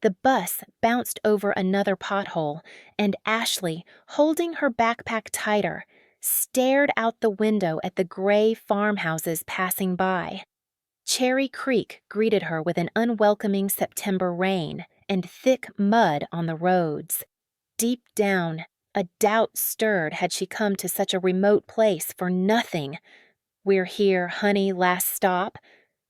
The bus bounced over another pothole, and Ashley, holding her backpack tighter, stared out the window at the gray farmhouses passing by. Cherry Creek greeted her with an unwelcoming September rain and thick mud on the roads. Deep down, a doubt stirred had she come to such a remote place for nothing. "We're here, honey, last stop."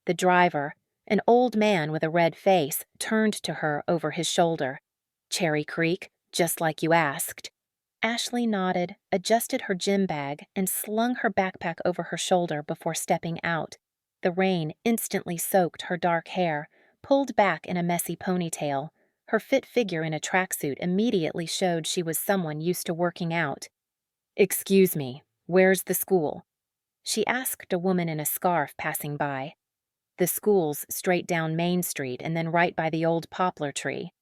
The driver, an old man with a red face, turned to her over his shoulder. "Cherry Creek, just like you asked." Ashley nodded, adjusted her gym bag, and slung her backpack over her shoulder before stepping out. The rain instantly soaked her dark hair, pulled back in a messy ponytail. Her fit figure in a tracksuit immediately showed she was someone used to working out. "Excuse me, where's the school?" she asked a woman in a scarf passing by. "The school's straight down Main Street and then right by the old poplar tree."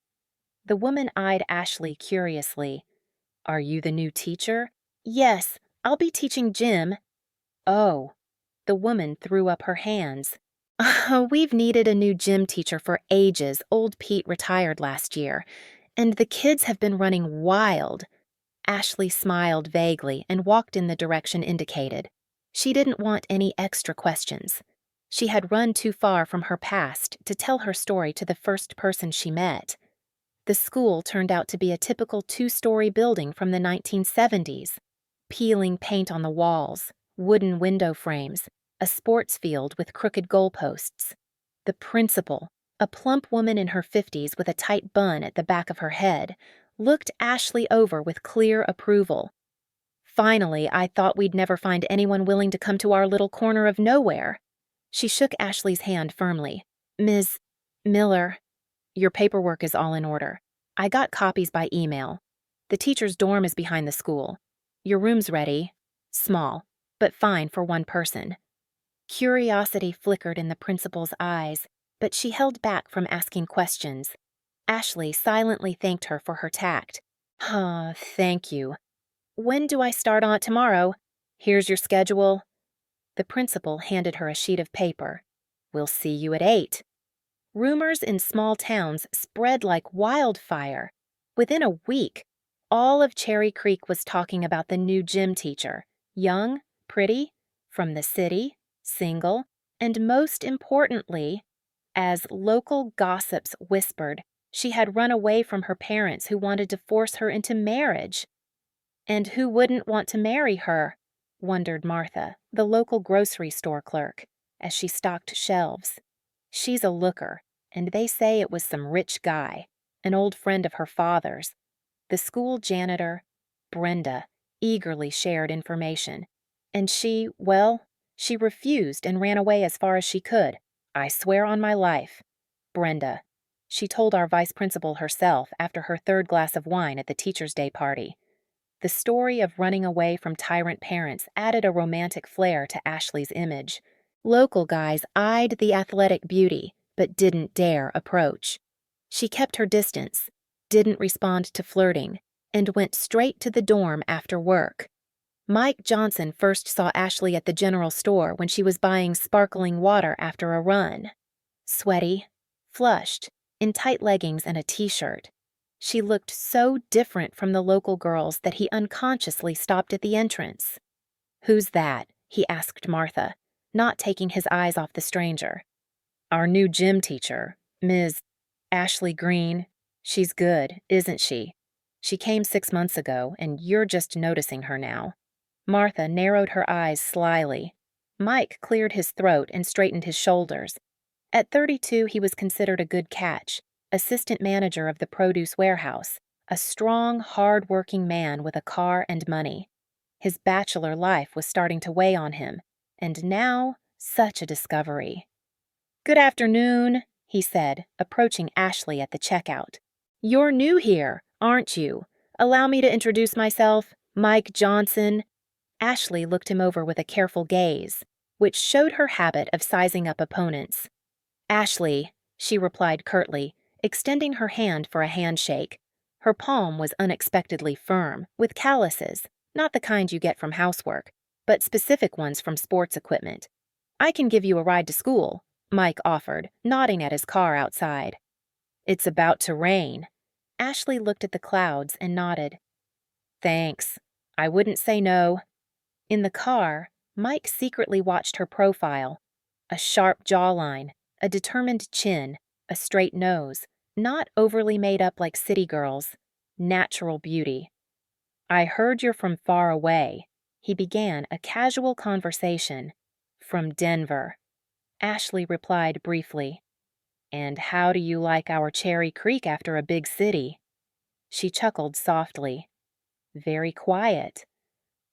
The woman eyed Ashley curiously. "Are you the new teacher?" "Yes, I'll be teaching gym." "Oh." The woman threw up her hands. "We've needed a new gym teacher for ages. Old Pete retired last year, and the kids have been running wild." Ashley smiled vaguely and walked in the direction indicated. She didn't want any extra questions. She had run too far from her past to tell her story to the first person she met. The school turned out to be a typical two-story building from the 1970s. Peeling paint on the walls, wooden window frames, a sports field with crooked goalposts. The principal, a plump woman in her 50s with a tight bun at the back of her head, looked Ashley over with clear approval. "Finally, I thought we'd never find anyone willing to come to our little corner of nowhere." She shook Ashley's hand firmly. "Ms. Miller." "Your paperwork is all in order. I got copies by email. The teacher's dorm is behind the school. Your room's ready. Small, but fine for one person." Curiosity flickered in the principal's eyes, but she held back from asking questions. Ashley silently thanked her for her tact. Thank you. When do I start on tomorrow? Here's your schedule." The principal handed her a sheet of paper. "We'll see you at 8. Rumors in small towns spread like wildfire. Within a week, all of Cherry Creek was talking about the new gym teacher. Young, pretty, from the city, single, and most importantly, as local gossips whispered, she had run away from her parents who wanted to force her into marriage. And who wouldn't want to marry her? Wondered Martha, the local grocery store clerk, as she stocked shelves. "She's a looker, and they say it was some rich guy, an old friend of her father's." The school janitor, Brenda, eagerly shared information, and she refused and ran away as far as she could. "I swear on my life." Brenda. She told our vice principal herself after her 3rd glass of wine at the Teacher's Day party. The story of running away from tyrant parents added a romantic flair to Ashley's image. Local guys eyed the athletic beauty, but didn't dare approach. She kept her distance, didn't respond to flirting, and went straight to the dorm after work. Mike Johnson first saw Ashley at the general store when she was buying sparkling water after a run. Sweaty, flushed, in tight leggings and a t-shirt. She looked so different from the local girls that he unconsciously stopped at the entrance. "Who's that?" he asked Martha, not taking his eyes off the stranger. "Our new gym teacher, Ms. Ashley Green. She's good, isn't she? She came 6 months ago, and you're just noticing her now." Martha narrowed her eyes slyly. Mike cleared his throat and straightened his shoulders. At 32, he was considered a good catch, assistant manager of the produce warehouse, a strong, hard-working man with a car and money. His bachelor life was starting to weigh on him, and now, such a discovery. "Good afternoon," he said, approaching Ashley at the checkout. "You're new here, aren't you? Allow me to introduce myself, Mike Johnson." Ashley looked him over with a careful gaze, which showed her habit of sizing up opponents. "Ashley," she replied curtly, extending her hand for a handshake. Her palm was unexpectedly firm, with calluses, not the kind you get from housework, but specific ones from sports equipment. "I can give you a ride to school," Mike offered, nodding at his car outside. It's about to rain. Ashley looked at the clouds and nodded. Thanks. I wouldn't say no. In the car, Mike secretly watched her profile. A sharp jawline, a determined chin, a straight nose, not overly made up like city girls. Natural beauty. I heard you're from far away. He began a casual conversation. From Denver. Ashley replied briefly. And how do you like our Cherry Creek after a big city? She chuckled softly. Very quiet.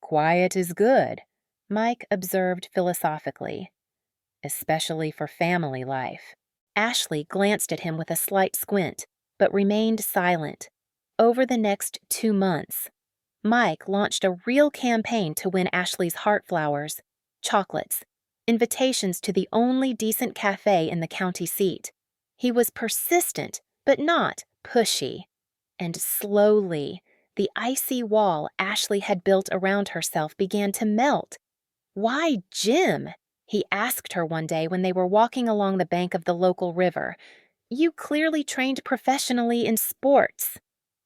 Quiet is good, Mike observed philosophically. Especially for family life. Ashley glanced at him with a slight squint, but remained silent. Over the next 2 months, Mike launched a real campaign to win Ashley's heart flowers, chocolates, invitations to the only decent cafe in the county seat. He was persistent, but not pushy. And slowly, the icy wall Ashley had built around herself began to melt. Why Jim? He asked her one day when they were walking along the bank of the local river. You clearly trained professionally in sports.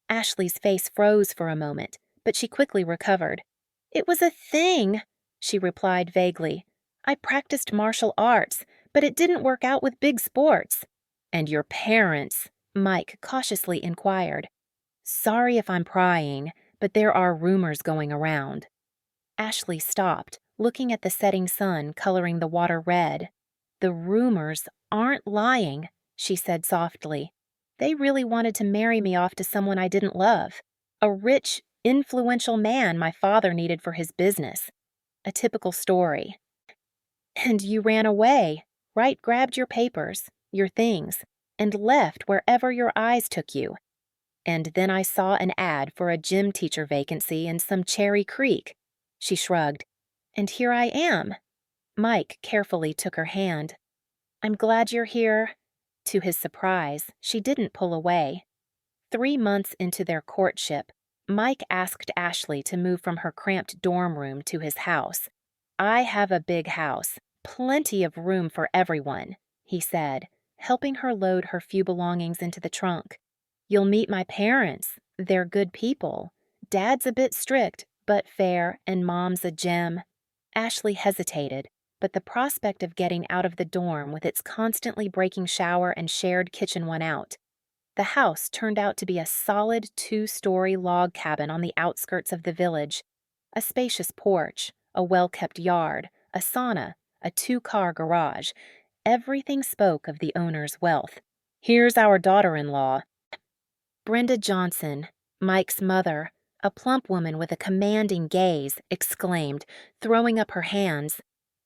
Ashley's face froze for a moment, but she quickly recovered. It was a thing, she replied vaguely. I practiced martial arts, but it didn't work out with big sports. And your parents? Mike cautiously inquired. Sorry if I'm prying, but there are rumors going around. Ashley stopped, looking at the setting sun coloring the water red. The rumors aren't lying, she said softly. They really wanted to marry me off to someone I didn't love. A rich, influential man my father needed for his business. A typical story. And you ran away, right? Grabbed your papers, your things, and left wherever your eyes took you. And then I saw an ad for a gym teacher vacancy in some Cherry Creek. She shrugged. And here I am. Mike carefully took her hand. I'm glad you're here. To his surprise, she didn't pull away. 3 months into their courtship, Mike asked Ashley to move from her cramped dorm room to his house. I have a big house, plenty of room for everyone, he said, helping her load her few belongings into the trunk. You'll meet my parents. They're good people. Dad's a bit strict, but fair, and Mom's a gem. Ashley hesitated, but the prospect of getting out of the dorm with its constantly breaking shower and shared kitchen won out. The house turned out to be a solid 2-story log cabin on the outskirts of the village. A spacious porch, a well-kept yard, a sauna, a 2-car garage. Everything spoke of the owner's wealth. Here's our daughter-in-law. Brenda Johnson, Mike's mother, a plump woman with a commanding gaze, exclaimed, throwing up her hands.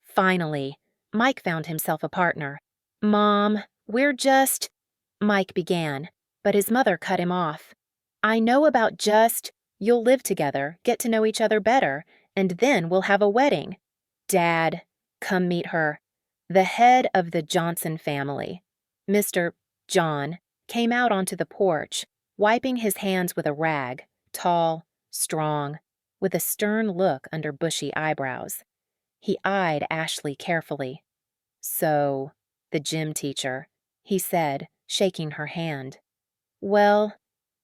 Finally, Mike found himself a partner. Mom, we're just... Mike began, but his mother cut him off. I know about just... You'll live together, get to know each other better, and then we'll have a wedding. Dad, come meet her. The head of the Johnson family, Mr. John, came out onto the porch, wiping his hands with a rag, tall, strong, with a stern look under bushy eyebrows. He eyed Ashley carefully. So, the gym teacher, he said, shaking her hand. Well,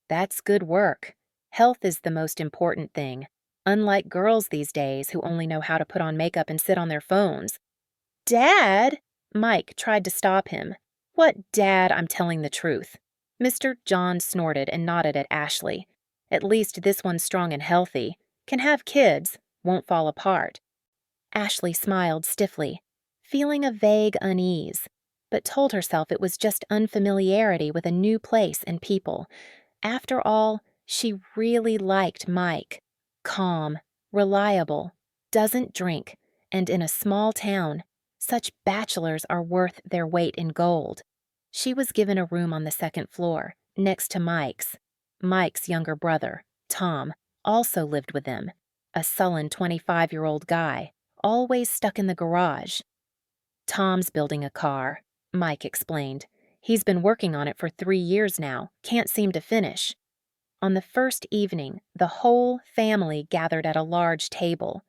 that's good work. Health is the most important thing, unlike girls these days who only know how to put on makeup and sit on their phones. Dad! Mike tried to stop him. What, Dad? I'm telling the truth. Mr. John snorted and nodded at Ashley. At least this one's strong and healthy. Can have kids. Won't fall apart. Ashley smiled stiffly, feeling a vague unease, but told herself it was just unfamiliarity with a new place and people. After all, she really liked Mike. Calm, reliable, doesn't drink, and in a small town. Such bachelors are worth their weight in gold. She was given a room on the 2nd floor, next to Mike's. Mike's younger brother, Tom, also lived with them, a sullen 25-year-old guy, always stuck in the garage. Tom's building a car, Mike explained. He's been working on it for 3 years now, can't seem to finish. On the first evening, the whole family gathered at a large table.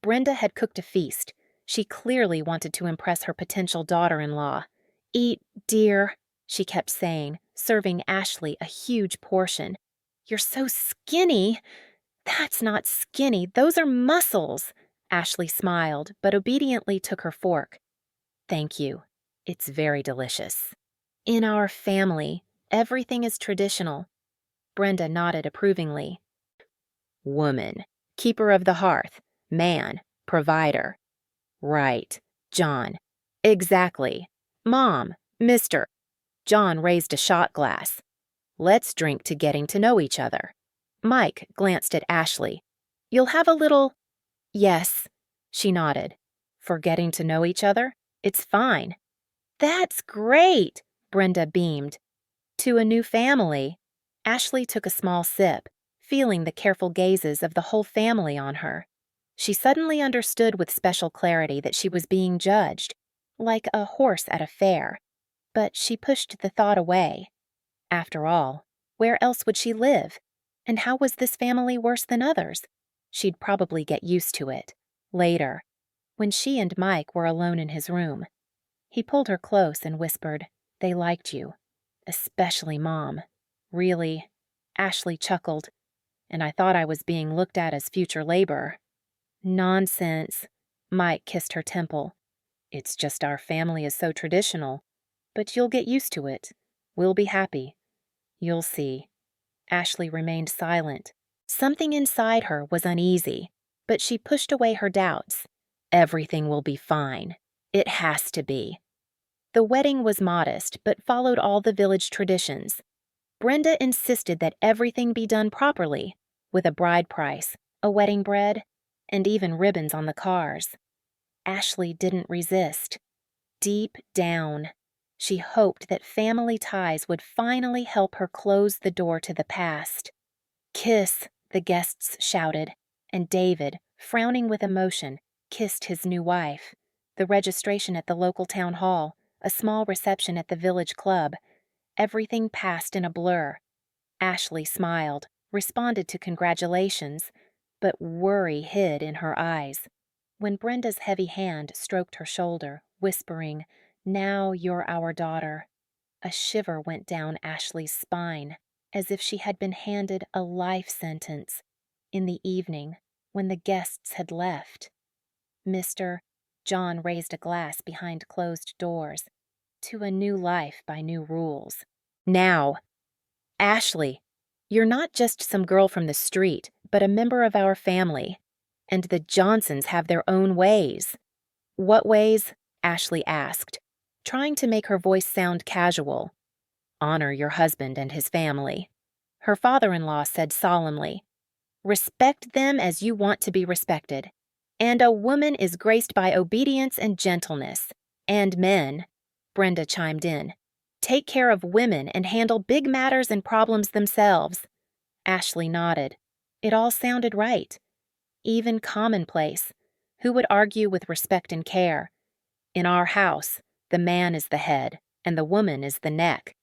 Brenda had cooked a feast. She clearly wanted to impress her potential daughter-in-law. Eat, dear, she kept saying, serving Ashley a huge portion. "You're so skinny." "That's not skinny, those are muscles." Ashley smiled, but obediently took her fork. "Thank you. It's very delicious." "In our family, everything is traditional." Brenda nodded approvingly. "Woman, keeper of the hearth. Man, provider." "Right. John." "Exactly. Mom, Mr." John raised a shot glass. "Let's drink to getting to know each other." Mike glanced at Ashley. "You'll have a little—" "Yes," she nodded. "For getting to know each other? It's fine." "That's great," Brenda beamed. "To a new family." Ashley took a small sip, feeling the careful gazes of the whole family on her. She suddenly understood with special clarity that she was being judged, like a horse at a fair. But she pushed the thought away. After all, where else would she live? And how was this family worse than others? She'd probably get used to it. Later, when she and Mike were alone in his room. He pulled her close and whispered, "They liked you. Especially Mom." "Really?" Ashley chuckled. "And I thought I was being looked at as future labor." "Nonsense." Mike kissed her temple. "It's just our family is so traditional. But you'll get used to it. We'll be happy. You'll see." Ashley remained silent. Something inside her was uneasy, but she pushed away her doubts. Everything will be fine. It has to be. The wedding was modest, but followed all the village traditions. Brenda insisted that everything be done properly, with a bride price, a wedding bread, and even ribbons on the cars. Ashley didn't resist. Deep down, she hoped that family ties would finally help her close the door to the past. "Kiss," the guests shouted, and David, frowning with emotion, kissed his new wife. The registration at the local town hall, a small reception at the village club, everything passed in a blur. Ashley smiled, responded to congratulations, but worry hid in her eyes. When Brenda's heavy hand stroked her shoulder, whispering, "Now you're our daughter," a shiver went down Ashley's spine, as if she had been handed a life sentence. In the evening, when the guests had left, John raised a glass behind closed doors. "To a new life by new rules." "Now, Ashley, you're not just some girl from the street, but a member of our family. And the Johnsons have their own ways." "What ways?" Ashley asked, trying to make her voice sound casual. "Honor your husband and his family." Her father-in-law said solemnly, "Respect them as you want to be respected. And a woman is graced by obedience and gentleness. And men," Brenda chimed in, "take care of women and handle big matters and problems themselves." Ashley nodded. It all sounded right. Even commonplace. Who would argue with respect and care? "In our house, the man is the head, and the woman is the neck."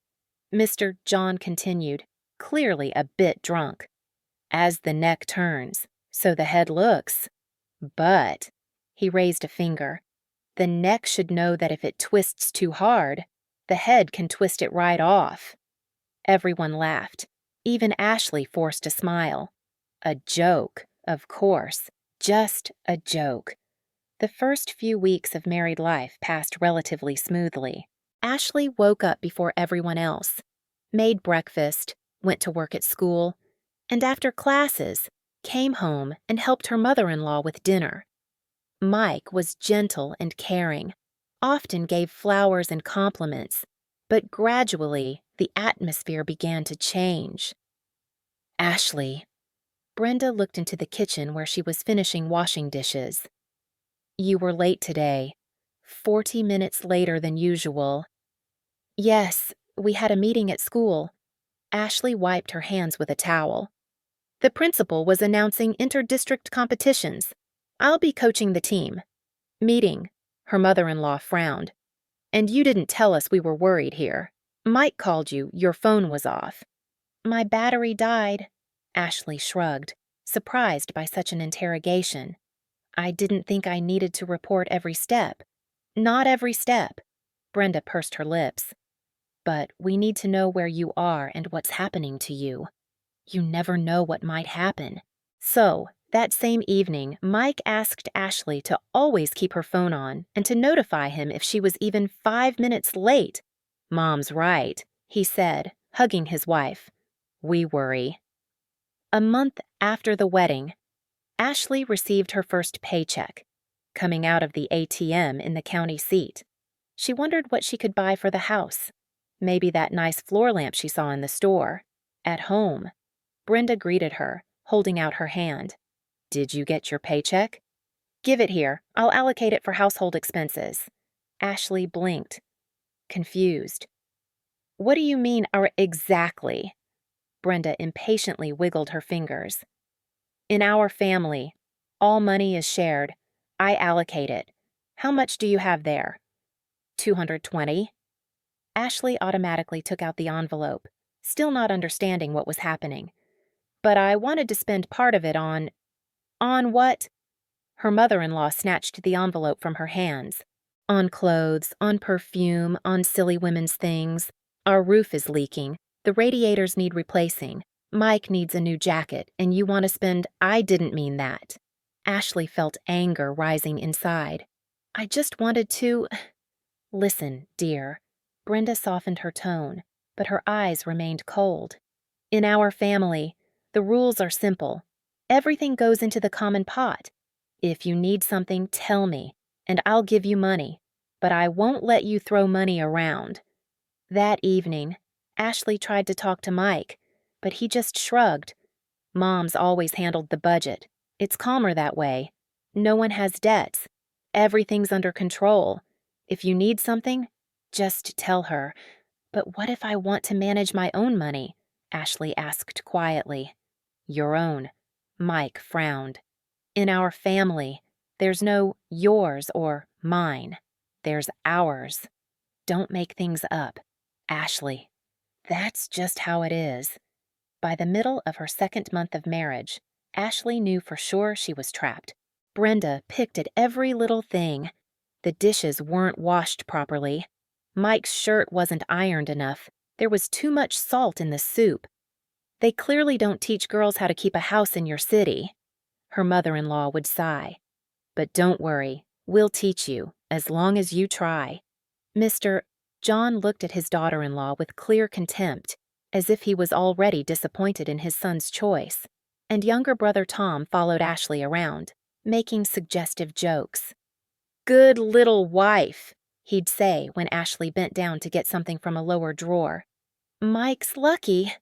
Mr. John continued, clearly a bit drunk. "As the neck turns, so the head looks. But," he raised a finger, "the neck should know that if it twists too hard, the head can twist it right off." Everyone laughed. Even Ashley forced a smile. A joke, of course, just a joke. The first few weeks of married life passed relatively smoothly. Ashley woke up before everyone else, made breakfast, went to work at school, and after classes, came home and helped her mother-in-law with dinner. Mike was gentle and caring, often gave flowers and compliments, but gradually the atmosphere began to change. "Ashley." Brenda looked into the kitchen where she was finishing washing dishes. "You were late today. 40 minutes later than usual." "Yes, we had a meeting at school." Ashley wiped her hands with a towel. "The principal was announcing inter-district competitions. I'll be coaching the team." "Meeting." Her mother-in-law frowned. "And you didn't tell us we were worried here. Mike called you, your phone was off." "My battery died." Ashley shrugged, surprised by such an interrogation. "I didn't think I needed to report every step." "Not every step." Brenda pursed her lips. But we need to know where you are and what's happening to you. You never know what might happen. So, that same evening, Mike asked Ashley to always keep her phone on and to notify him if she was even 5 minutes late. "Mom's right," he said, hugging his wife. "We worry." A month after the wedding, Ashley received her first paycheck, coming out of the ATM in the county seat. She wondered what she could buy for the house. Maybe that nice floor lamp she saw in the store. At home, Brenda greeted her, holding out her hand. "Did you get your paycheck?" "Give it here. I'll allocate it for household expenses." Ashley blinked, confused. "What do you mean, exactly?" Brenda impatiently wiggled her fingers. "In our family, all money is shared. I allocate it. How much do you have there?" 220. Ashley automatically took out the envelope, still not understanding what was happening. "But I wanted to spend part of it on—" "On what?" Her mother-in-law snatched the envelope from her hands. "On clothes, on perfume, on silly women's things. Our roof is leaking. The radiators need replacing. Mike needs a new jacket, and you want to spend—" "I didn't mean that." Ashley felt anger rising inside. "I just wanted to—" "Listen, dear." Brenda softened her tone, but her eyes remained cold. "In our family, the rules are simple. Everything goes into the common pot. If you need something, tell me, and I'll give you money. But I won't let you throw money around." That evening, Ashley tried to talk to Mike, but he just shrugged. "Mom's always handled the budget. It's calmer that way. No one has debts. Everything's under control. If you need something, just tell her." "But what if I want to manage my own money?" Ashley asked quietly. "Your own." Mike frowned. "In our family, there's no yours or mine. There's ours. Don't make things up. Ashley, that's just how it is." By the middle of her second month of marriage, Ashley knew for sure she was trapped. Brenda picked at every little thing. The dishes weren't washed properly. Mike's shirt wasn't ironed enough. There was too much salt in the soup. "They clearly don't teach girls how to keep a house in your city." Her mother-in-law would sigh. "But don't worry, we'll teach you, as long as you try." Mr. John looked at his daughter-in-law with clear contempt, as if he was already disappointed in his son's choice, and younger brother Tom followed Ashley around, making suggestive jokes. "Good little wife," he'd say when Ashley bent down to get something from a lower drawer. "Mike's lucky."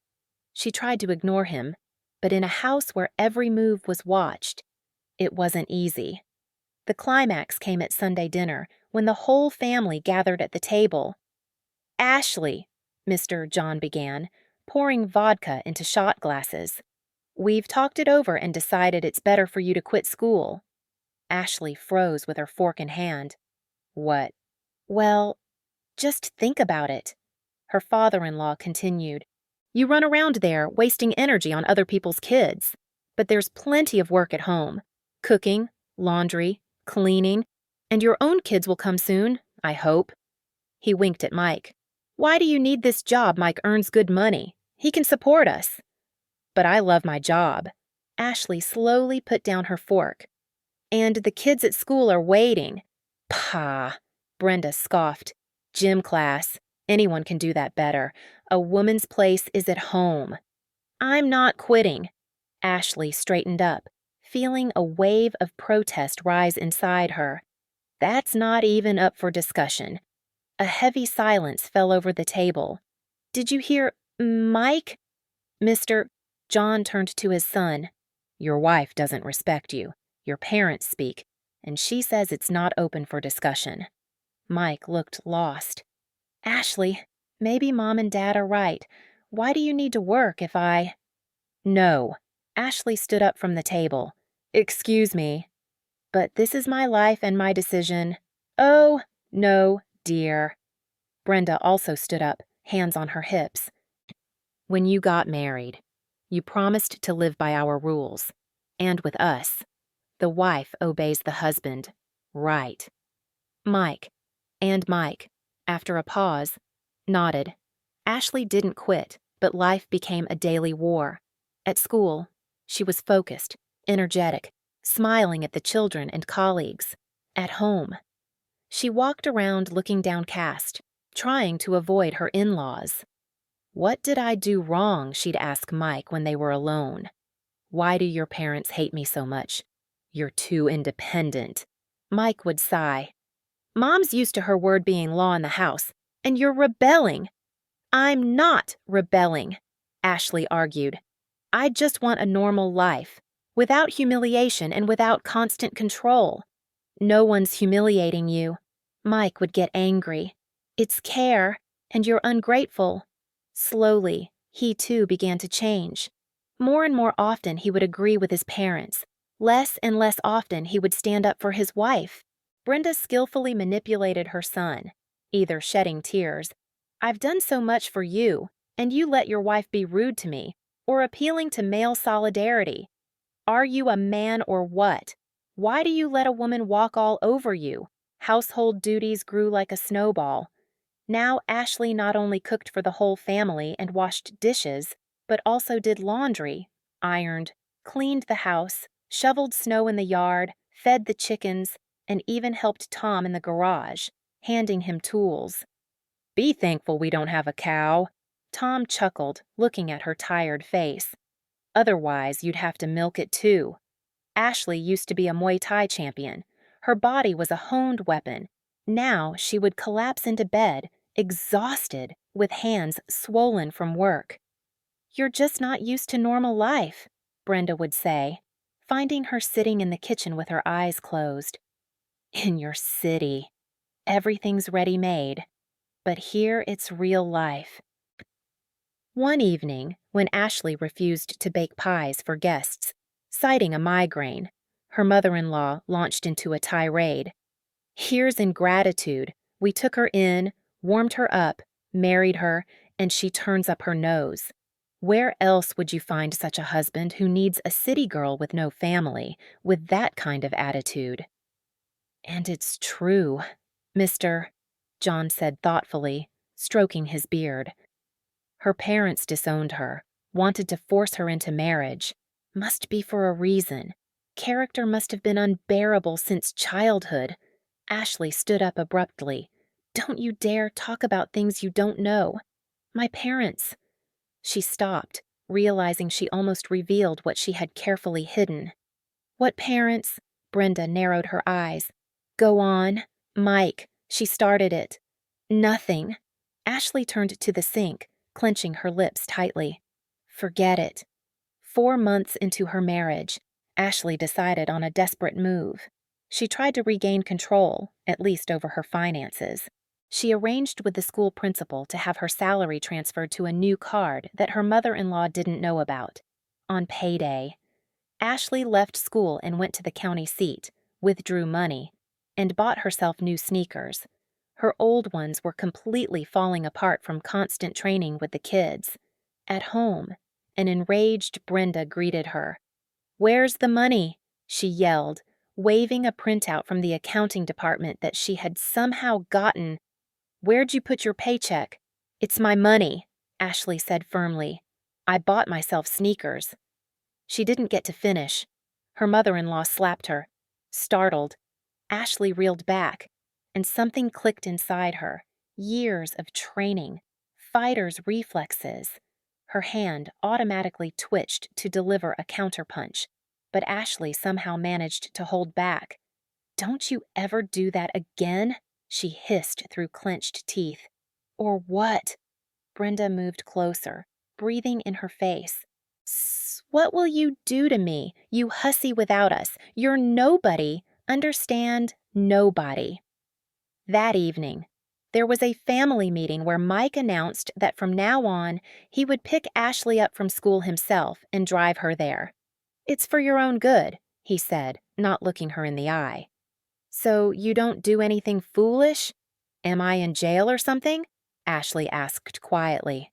She tried to ignore him, but in a house where every move was watched, it wasn't easy. The climax came at Sunday dinner, when the whole family gathered at the table. "Ashley," Mr. John began, pouring vodka into shot glasses, "we've talked it over and decided it's better for you to quit school." Ashley froze with her fork in hand. "What?" "Well, just think about it." Her father-in-law continued. "You run around there, wasting energy on other people's kids. But there's plenty of work at home. Cooking, laundry, cleaning, and your own kids will come soon, I hope." He winked at Mike. "Why do you need this job? Mike earns good money. He can support us." "But I love my job." Ashley slowly put down her fork. "And the kids at school are waiting." "Pah," Brenda scoffed. "Gym class. Anyone can do that better. A woman's place is at home." "I'm not quitting." Ashley straightened up, feeling a wave of protest rise inside her. "That's not even up for discussion." A heavy silence fell over the table. "Did you hear Mike?" Mr. John turned to his son. "Your wife doesn't respect you. Your parents speak, and she says it's not open for discussion." Mike looked lost. "Ashley, maybe Mom and Dad are right. Why do you need to work if I—" "No." Ashley stood up from the table. "Excuse me, but this is my life and my decision." "Oh, no, dear." Brenda also stood up, hands on her hips. "When you got married, you promised to live by our rules. And with us, the wife obeys the husband, right?" Mike, after a pause, nodded. Ashley didn't quit, but life became a daily war. At school, she was focused, energetic, smiling at the children and colleagues. At home, she walked around looking downcast, trying to avoid her in-laws. "What did I do wrong?" she'd ask Mike when they were alone. "Why do your parents hate me so much?" "You're too independent." Mike would sigh. "Mom's used to her word being law in the house, and you're rebelling." "I'm not rebelling," Ashley argued. "I just want a normal life, without humiliation and without constant control." "No one's humiliating you." Mike would get angry. "It's care, and you're ungrateful." Slowly, he too began to change. More and more often he would agree with his parents. Less and less often he would stand up for his wife. Brenda skillfully manipulated her son, either shedding tears, "I've done so much for you, and you let your wife be rude to me," or appealing to male solidarity. "Are you a man or what? Why do you let a woman walk all over you?" Household duties grew like a snowball. Now Ashley not only cooked for the whole family and washed dishes, but also did laundry, ironed, cleaned the house, shoveled snow in the yard, fed the chickens, and even helped Tom in the garage, handing him tools. "Be thankful we don't have a cow." Tom chuckled, looking at her tired face. "Otherwise, you'd have to milk it too." Ashley used to be a Muay Thai champion. Her body was a honed weapon. Now she would collapse into bed, exhausted, with hands swollen from work. "You're just not used to normal life," Brenda would say, finding her sitting in the kitchen with her eyes closed. "In your city, everything's ready-made, but here it's real life." One evening, when Ashley refused to bake pies for guests, citing a migraine, her mother-in-law launched into a tirade. "Here's ingratitude. We took her in, warmed her up, married her, and she turns up her nose. Where else would you find such a husband who needs a city girl with no family, with that kind of attitude?" "And it's true, Mr. John said thoughtfully, stroking his beard. "Her parents disowned her, wanted to force her into marriage. Must be for a reason. Character must have been unbearable since childhood." Ashley stood up abruptly. "Don't you dare talk about things you don't know. My parents." She stopped, realizing she almost revealed what she had carefully hidden. "What parents?" Brenda narrowed her eyes. "Go on." "Mike. She started it." "Nothing." Ashley turned to the sink, clenching her lips tightly. "Forget it." 4 months into her marriage, Ashley decided on a desperate move. She tried to regain control, at least over her finances. She arranged with the school principal to have her salary transferred to a new card that her mother-in-law didn't know about. On payday, Ashley left school and went to the county seat, withdrew money, and bought herself new sneakers. Her old ones were completely falling apart from constant training with the kids. At home, an enraged Brenda greeted her. "Where's the money?" she yelled, waving a printout from the accounting department that she had somehow gotten. "Where'd you put your paycheck?" "It's my money," Ashley said firmly. "I bought myself sneakers." She didn't get to finish. Her mother-in-law slapped her. Startled, Ashley reeled back, and something clicked inside her. Years of training, fighter's reflexes. Her hand automatically twitched to deliver a counterpunch, but Ashley somehow managed to hold back. "Don't you ever do that again," she hissed through clenched teeth. "Or what?" Brenda moved closer, breathing in her face. "What will you do to me, you hussy without us? You're nobody. Understand? Nobody." That evening, there was a family meeting where Mike announced that from now on, he would pick Ashley up from school himself and drive her there. "It's for your own good," he said, not looking her in the eye. "So you don't do anything foolish?" "Am I in jail or something?" Ashley asked quietly.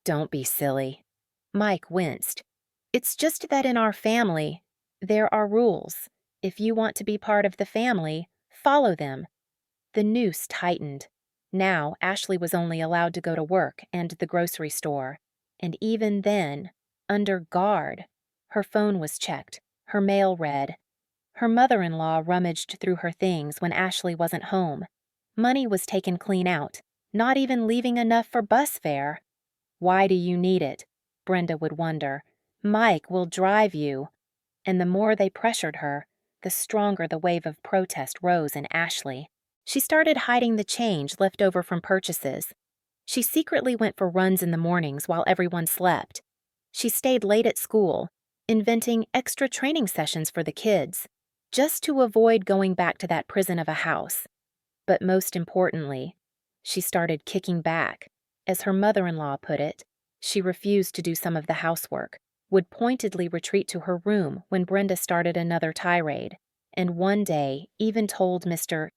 "Don't be silly." Mike winced. "It's just that in our family, there are rules. If you want to be part of the family, follow them." The noose tightened. Now, Ashley was only allowed to go to work and the grocery store. And even then, under guard. Her phone was checked, her mail read. Her mother-in-law rummaged through her things when Ashley wasn't home. Money was taken clean out, not even leaving enough for bus fare. Why do you need it? Brenda would wonder. Mike will drive you. And the more they pressured her, the stronger the wave of protest rose in Ashley. She started hiding the change left over from purchases. She secretly went for runs in the mornings while everyone slept. She stayed late at school, inventing extra training sessions for the kids, just to avoid going back to that prison of a house. But most importantly, she started kicking back. As her mother-in-law put it, she refused to do some of the housework, would pointedly retreat to her room when Brenda started another tirade, and one day even told Mr.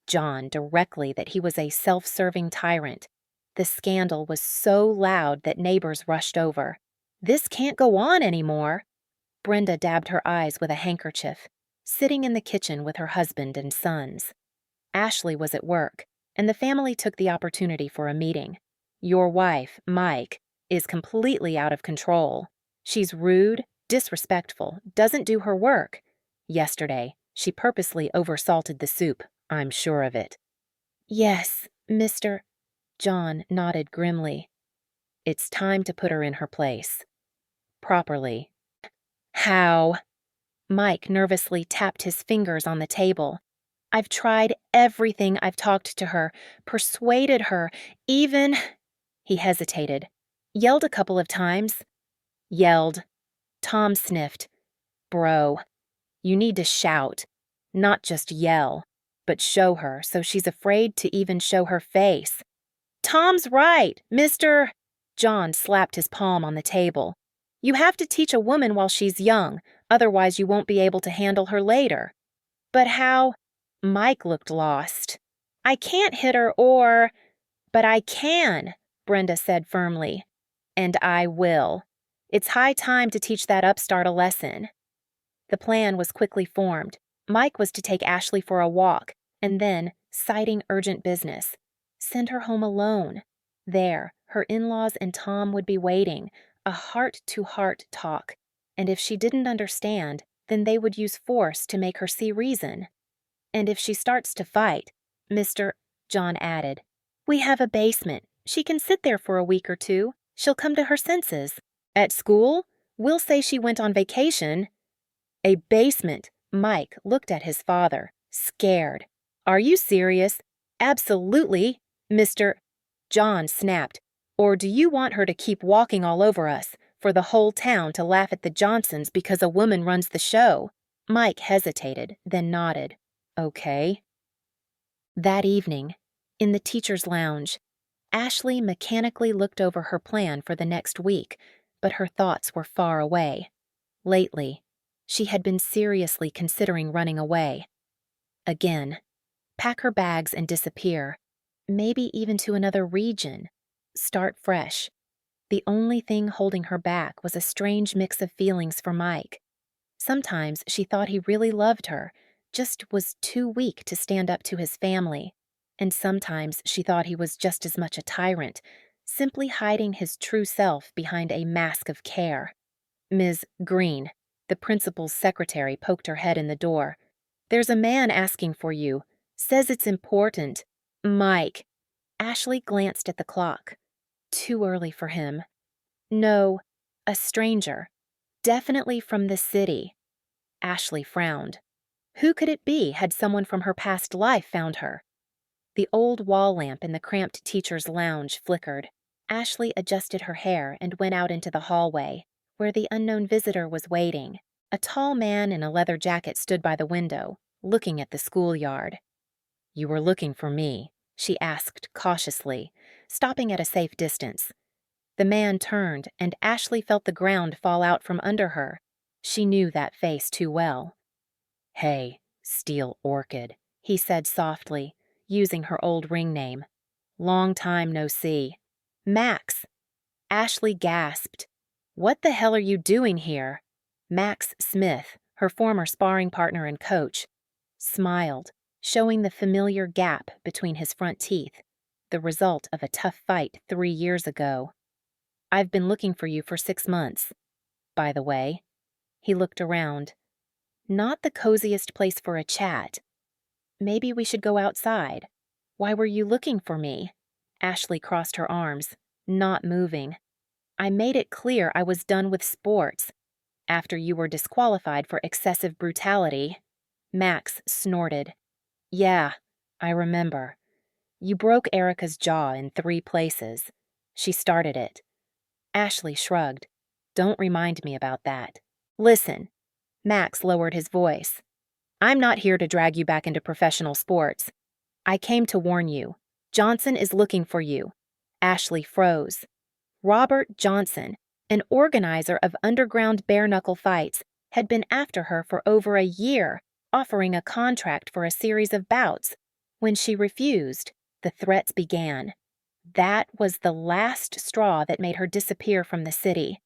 John directly that he was a self-serving tyrant. The scandal was so loud that neighbors rushed over. This can't go on anymore. Brenda dabbed her eyes with a handkerchief, sitting in the kitchen with her husband and sons. Ashley was at work, and the family took the opportunity for a meeting. Your wife, Mike, is completely out of control. She's rude, disrespectful, doesn't do her work. Yesterday, she purposely oversalted the soup. I'm sure of it. Yes, Mr. John nodded grimly. It's time to put her in her place. Properly. How? Mike nervously tapped his fingers on the table. I've tried everything. I've talked to her, persuaded her, even... He hesitated. Yelled a couple of times. Yelled. Tom sniffed. Bro, you need to shout. Not just yell, but show her so she's afraid to even show her face. Tom's right, Mr. John slapped his palm on the table. You have to teach a woman while she's young, otherwise you won't be able to handle her later. But how? Mike looked lost. I can't hit her or... But I can, Brenda said firmly. And I will. It's high time to teach that upstart a lesson. The plan was quickly formed. Mike was to take Ashley for a walk, and then, citing urgent business, send her home alone. There, her in-laws and Tom would be waiting, a heart-to-heart talk, and if she didn't understand, then they would use force to make her see reason. And if she starts to fight, Mr. John added, we have a basement. She can sit there for a week or two. She'll come to her senses. At school, we'll say she went on vacation. A basement. Mike looked at his father, scared. Are you serious? Absolutely, Mr. John snapped. Or do you want her to keep walking all over us, for the whole town to laugh at the Johnsons because a woman runs the show? Mike hesitated, then nodded. Okay. That evening, in the teacher's lounge, Ashley mechanically looked over her plan for the next week, but her thoughts were far away. Lately, she had been seriously considering running away. Again, pack her bags and disappear, maybe even to another region. Start fresh. The only thing holding her back was a strange mix of feelings for Mike. Sometimes she thought he really loved her, just was too weak to stand up to his family. And sometimes she thought he was just as much a tyrant, simply hiding his true self behind a mask of care. Ms. Green, the principal's secretary, poked her head in the door. There's a man asking for you. Says it's important. Mike. Ashley glanced at the clock. Too early for him. No, a stranger. Definitely from the city. Ashley frowned. Who could it be had someone from her past life found her? The old wall lamp in the cramped teacher's lounge flickered. Ashley adjusted her hair and went out into the hallway, where the unknown visitor was waiting. A tall man in a leather jacket stood by the window, looking at the schoolyard. You were looking for me, she asked cautiously, stopping at a safe distance. The man turned, and Ashley felt the ground fall out from under her. She knew that face too well. Hey, Steel Orchid, he said softly, using her old ring name. Long time no see. Max. Ashley gasped. What the hell are you doing here? Max Smith, her former sparring partner and coach, smiled, showing the familiar gap between his front teeth. the result of a tough fight 3 years ago. I've been looking for you for 6 months. By the way, he looked around. Not the coziest place for a chat. Maybe we should go outside. Why were you looking for me? Ashley crossed her arms, not moving. I made it clear I was done with sports. After you were disqualified for excessive brutality. Max snorted. Yeah, I remember. You broke Erica's jaw in 3 places. She started it. Ashley shrugged. Don't remind me about that. Listen. Max lowered his voice. I'm not here to drag you back into professional sports. I came to warn you. Johnson is looking for you. Ashley froze. Robert Johnson, an organizer of underground bare-knuckle fights, had been after her for over a year, offering a contract for a series of bouts. When she refused, the threats began. That was the last straw that made her disappear from the city.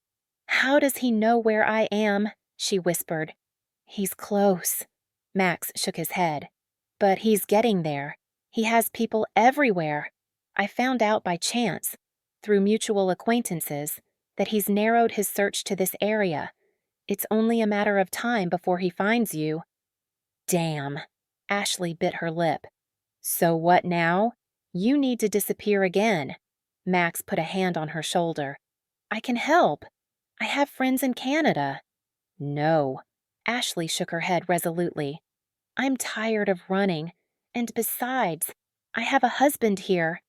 How does he know where I am? She whispered. He's close. Max shook his head. But he's getting there. He has people everywhere. I found out by chance, through mutual acquaintances, that he's narrowed his search to this area. It's only a matter of time before he finds you. Damn. Ashley bit her lip. So what now? You need to disappear again. Max put a hand on her shoulder. I can help. I have friends in Canada. No. Ashley shook her head resolutely. I'm tired of running. And besides, I have a husband here.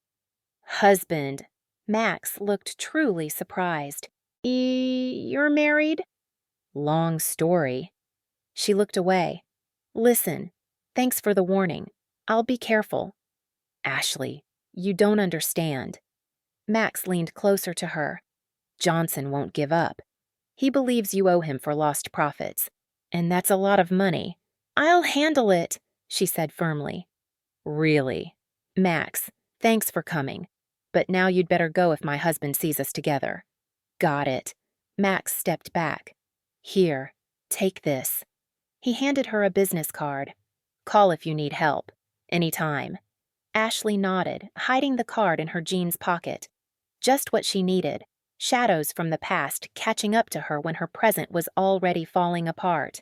Husband. Max looked truly surprised. You're married? Long story. She looked away. Listen, thanks for the warning. I'll be careful. Ashley, you don't understand. Max leaned closer to her. Johnson won't give up. He believes you owe him for lost profits. And that's a lot of money. I'll handle it, she said firmly. Really? Max, thanks for coming. But now you'd better go if my husband sees us together. Got it. Max stepped back. Here, take this. He handed her a business card. Call if you need help. Anytime. Ashley nodded, hiding the card in her jeans pocket. Just what she needed. Shadows from the past catching up to her when her present was already falling apart.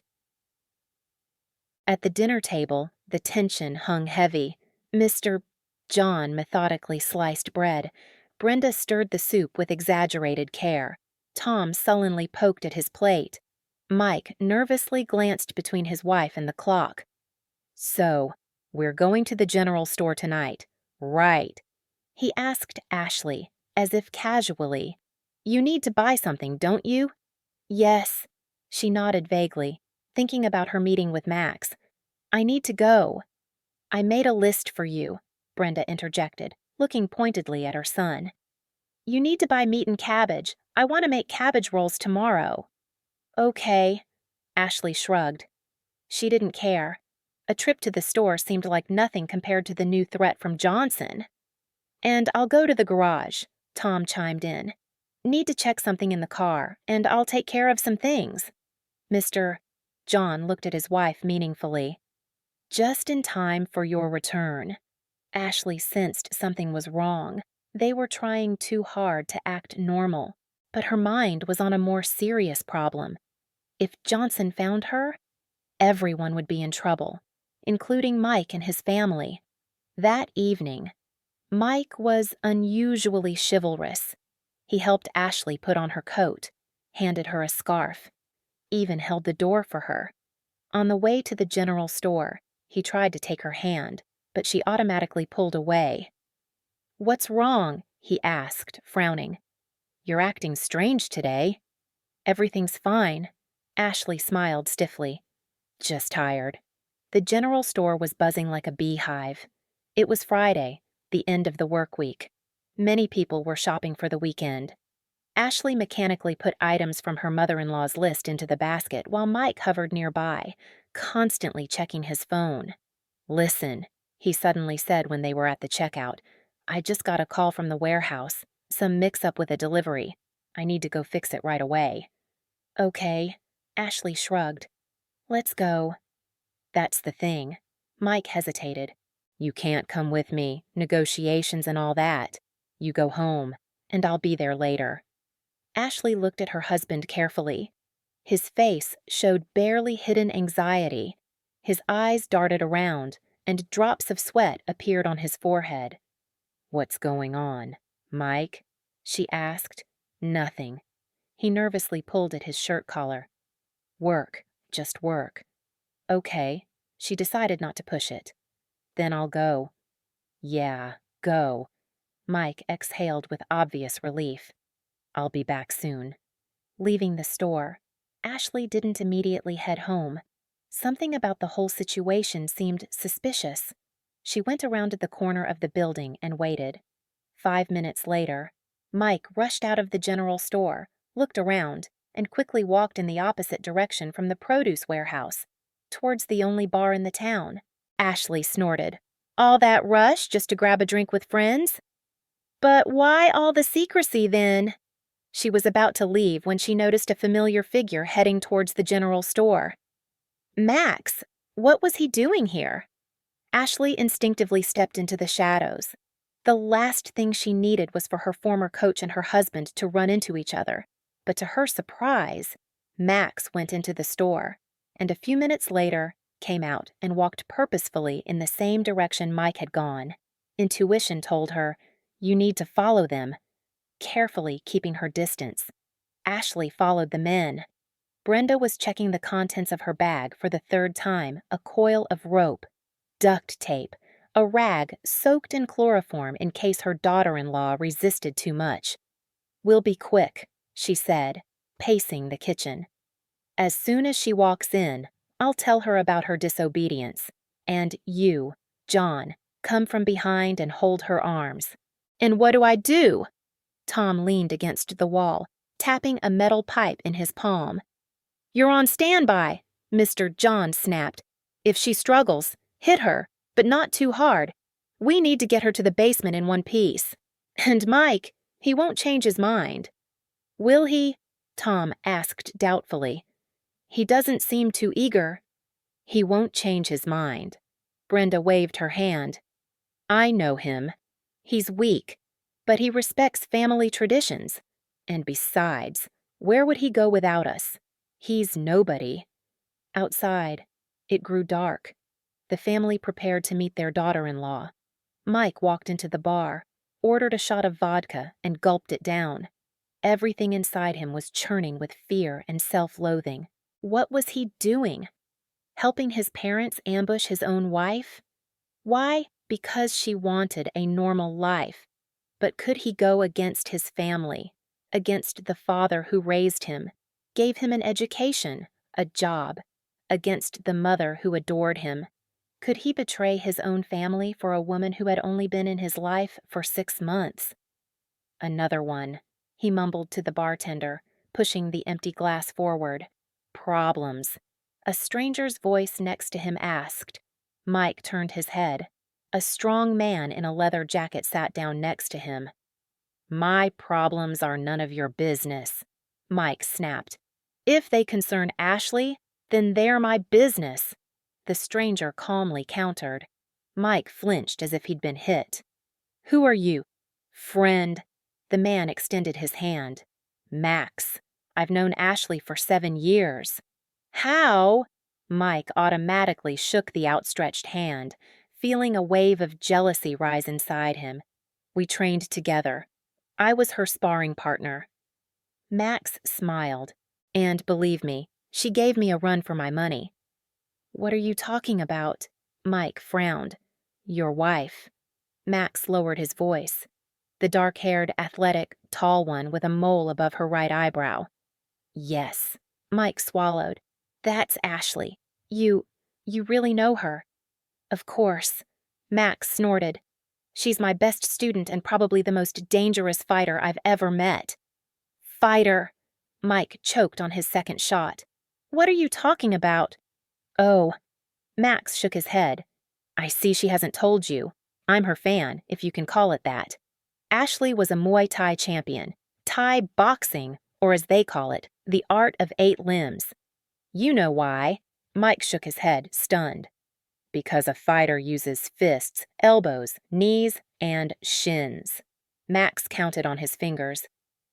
At the dinner table, the tension hung heavy. Mr. John methodically sliced bread. Brenda stirred the soup with exaggerated care. Tom sullenly poked at his plate. Mike nervously glanced between his wife and the clock. So, we're going to the general store tonight, right? He asked Ashley, as if casually. You need to buy something, don't you? Yes. She nodded vaguely, thinking about her meeting with Max. I need to go. I made a list for you, Brenda interjected, looking pointedly at her son. You need to buy meat and cabbage. I want to make cabbage rolls tomorrow. Okay. Ashley shrugged. She didn't care. A trip to the store seemed like nothing compared to the new threat from Johnson. And I'll go to the garage, Tom chimed in. Need to check something in the car, and I'll take care of some things. Mr. John looked at his wife meaningfully. Just in time for your return. Ashley sensed something was wrong. They were trying too hard to act normal, but her mind was on a more serious problem. If Johnson found her, everyone would be in trouble, including Mike and his family. That evening, Mike was unusually chivalrous. He helped Ashley put on her coat, handed her a scarf, even held the door for her. On the way to the general store, he tried to take her hand, but she automatically pulled away. What's wrong? He asked, frowning. You're acting strange today. Everything's fine. Ashley smiled stiffly. Just tired. The general store was buzzing like a beehive. It was Friday, the end of the work week. Many people were shopping for the weekend. Ashley mechanically put items from her mother-in-law's list into the basket while Mike hovered nearby, constantly checking his phone. Listen, he suddenly said when they were at the checkout. I just got a call from the warehouse. Some mix-up with a delivery. I need to go fix it right away. Okay, Ashley shrugged. Let's go. That's the thing. Mike hesitated. You can't come with me, negotiations and all that. You go home, and I'll be there later. Ashley looked at her husband carefully. His face showed barely hidden anxiety. His eyes darted around, and drops of sweat appeared on his forehead. "What's going on, Mike?" she asked. "Nothing." He nervously pulled at his shirt collar. "Work, just work." "Okay." She decided not to push it. "Then I'll go." "Yeah, go." Mike exhaled with obvious relief. "I'll be back soon." Leaving the store, Ashley didn't immediately head home. Something about the whole situation seemed suspicious. She went around to the corner of the building and waited. 5 minutes later, Mike rushed out of the general store, looked around, and quickly walked in the opposite direction from the produce warehouse, towards the only bar in the town. Ashley snorted. "All that rush just to grab a drink with friends? But why all the secrecy then?" She was about to leave when she noticed a familiar figure heading towards the general store. Max, what was he doing here? Ashley instinctively stepped into the shadows. The last thing she needed was for her former coach and her husband to run into each other. But to her surprise, Max went into the store, and a few minutes later came out and walked purposefully in the same direction Mike had gone. Intuition told her, "You need to follow them," carefully keeping her distance. Ashley followed the men. Brenda was checking the contents of her bag for the third time, a coil of rope, duct tape, a rag soaked in chloroform in case her daughter-in-law resisted too much. "We'll be quick," she said, pacing the kitchen. "As soon as she walks in, I'll tell her about her disobedience. And you, John, come from behind and hold her arms." "And what do I do?" Tom leaned against the wall, tapping a metal pipe in his palm. "You're on standby," Mr. John snapped. "If she struggles, hit her, but not too hard. We need to get her to the basement in one piece." "And Mike, he won't change his mind." "Will he?" Tom asked doubtfully. "He doesn't seem too eager." "He won't change his mind." Brenda waved her hand. "I know him. He's weak, but he respects family traditions. And besides, where would he go without us? He's nobody." Outside, it grew dark. The family prepared to meet their daughter-in-law. Mike walked into the bar, ordered a shot of vodka, and gulped it down. Everything inside him was churning with fear and self-loathing. What was he doing? Helping his parents ambush his own wife? Why? Because she wanted a normal life. But could he go against his family, against the father who raised him, gave him an education, a job, against the mother who adored him? Could he betray his own family for a woman who had only been in his life for 6 months? "Another one," he mumbled to the bartender, pushing the empty glass forward. "Problems." A stranger's voice next to him asked. Mike turned his head. A strong man in a leather jacket sat down next to him. "My problems are none of your business," Mike snapped. "If they concern Ashley, then they're my business," the stranger calmly countered. Mike flinched as if he'd been hit. "Who are you?" "Friend." The man extended his hand. "Max. I've known Ashley for 7 years." "How?" Mike automatically shook the outstretched hand, feeling a wave of jealousy rise inside him. "We trained together. I was her sparring partner." Max smiled. "And believe me, she gave me a run for my money." "What are you talking about?" Mike frowned. "Your wife." Max lowered his voice. The dark-haired, athletic, tall one with a mole above her right eyebrow. "Yes." Mike swallowed. "That's Ashley. You really know her?" "Of course." Max snorted. "She's my best student and probably the most dangerous fighter I've ever met." "Fighter." Mike choked on his second shot. "What are you talking about?" "Oh." Max shook his head. "I see she hasn't told you. I'm her fan, if you can call it that. Ashley was a Muay Thai champion. Thai boxing, or as they call it, the art of 8 limbs. You know why." Mike shook his head, stunned. Because a fighter uses fists, elbows, knees, and shins. Max counted on his fingers.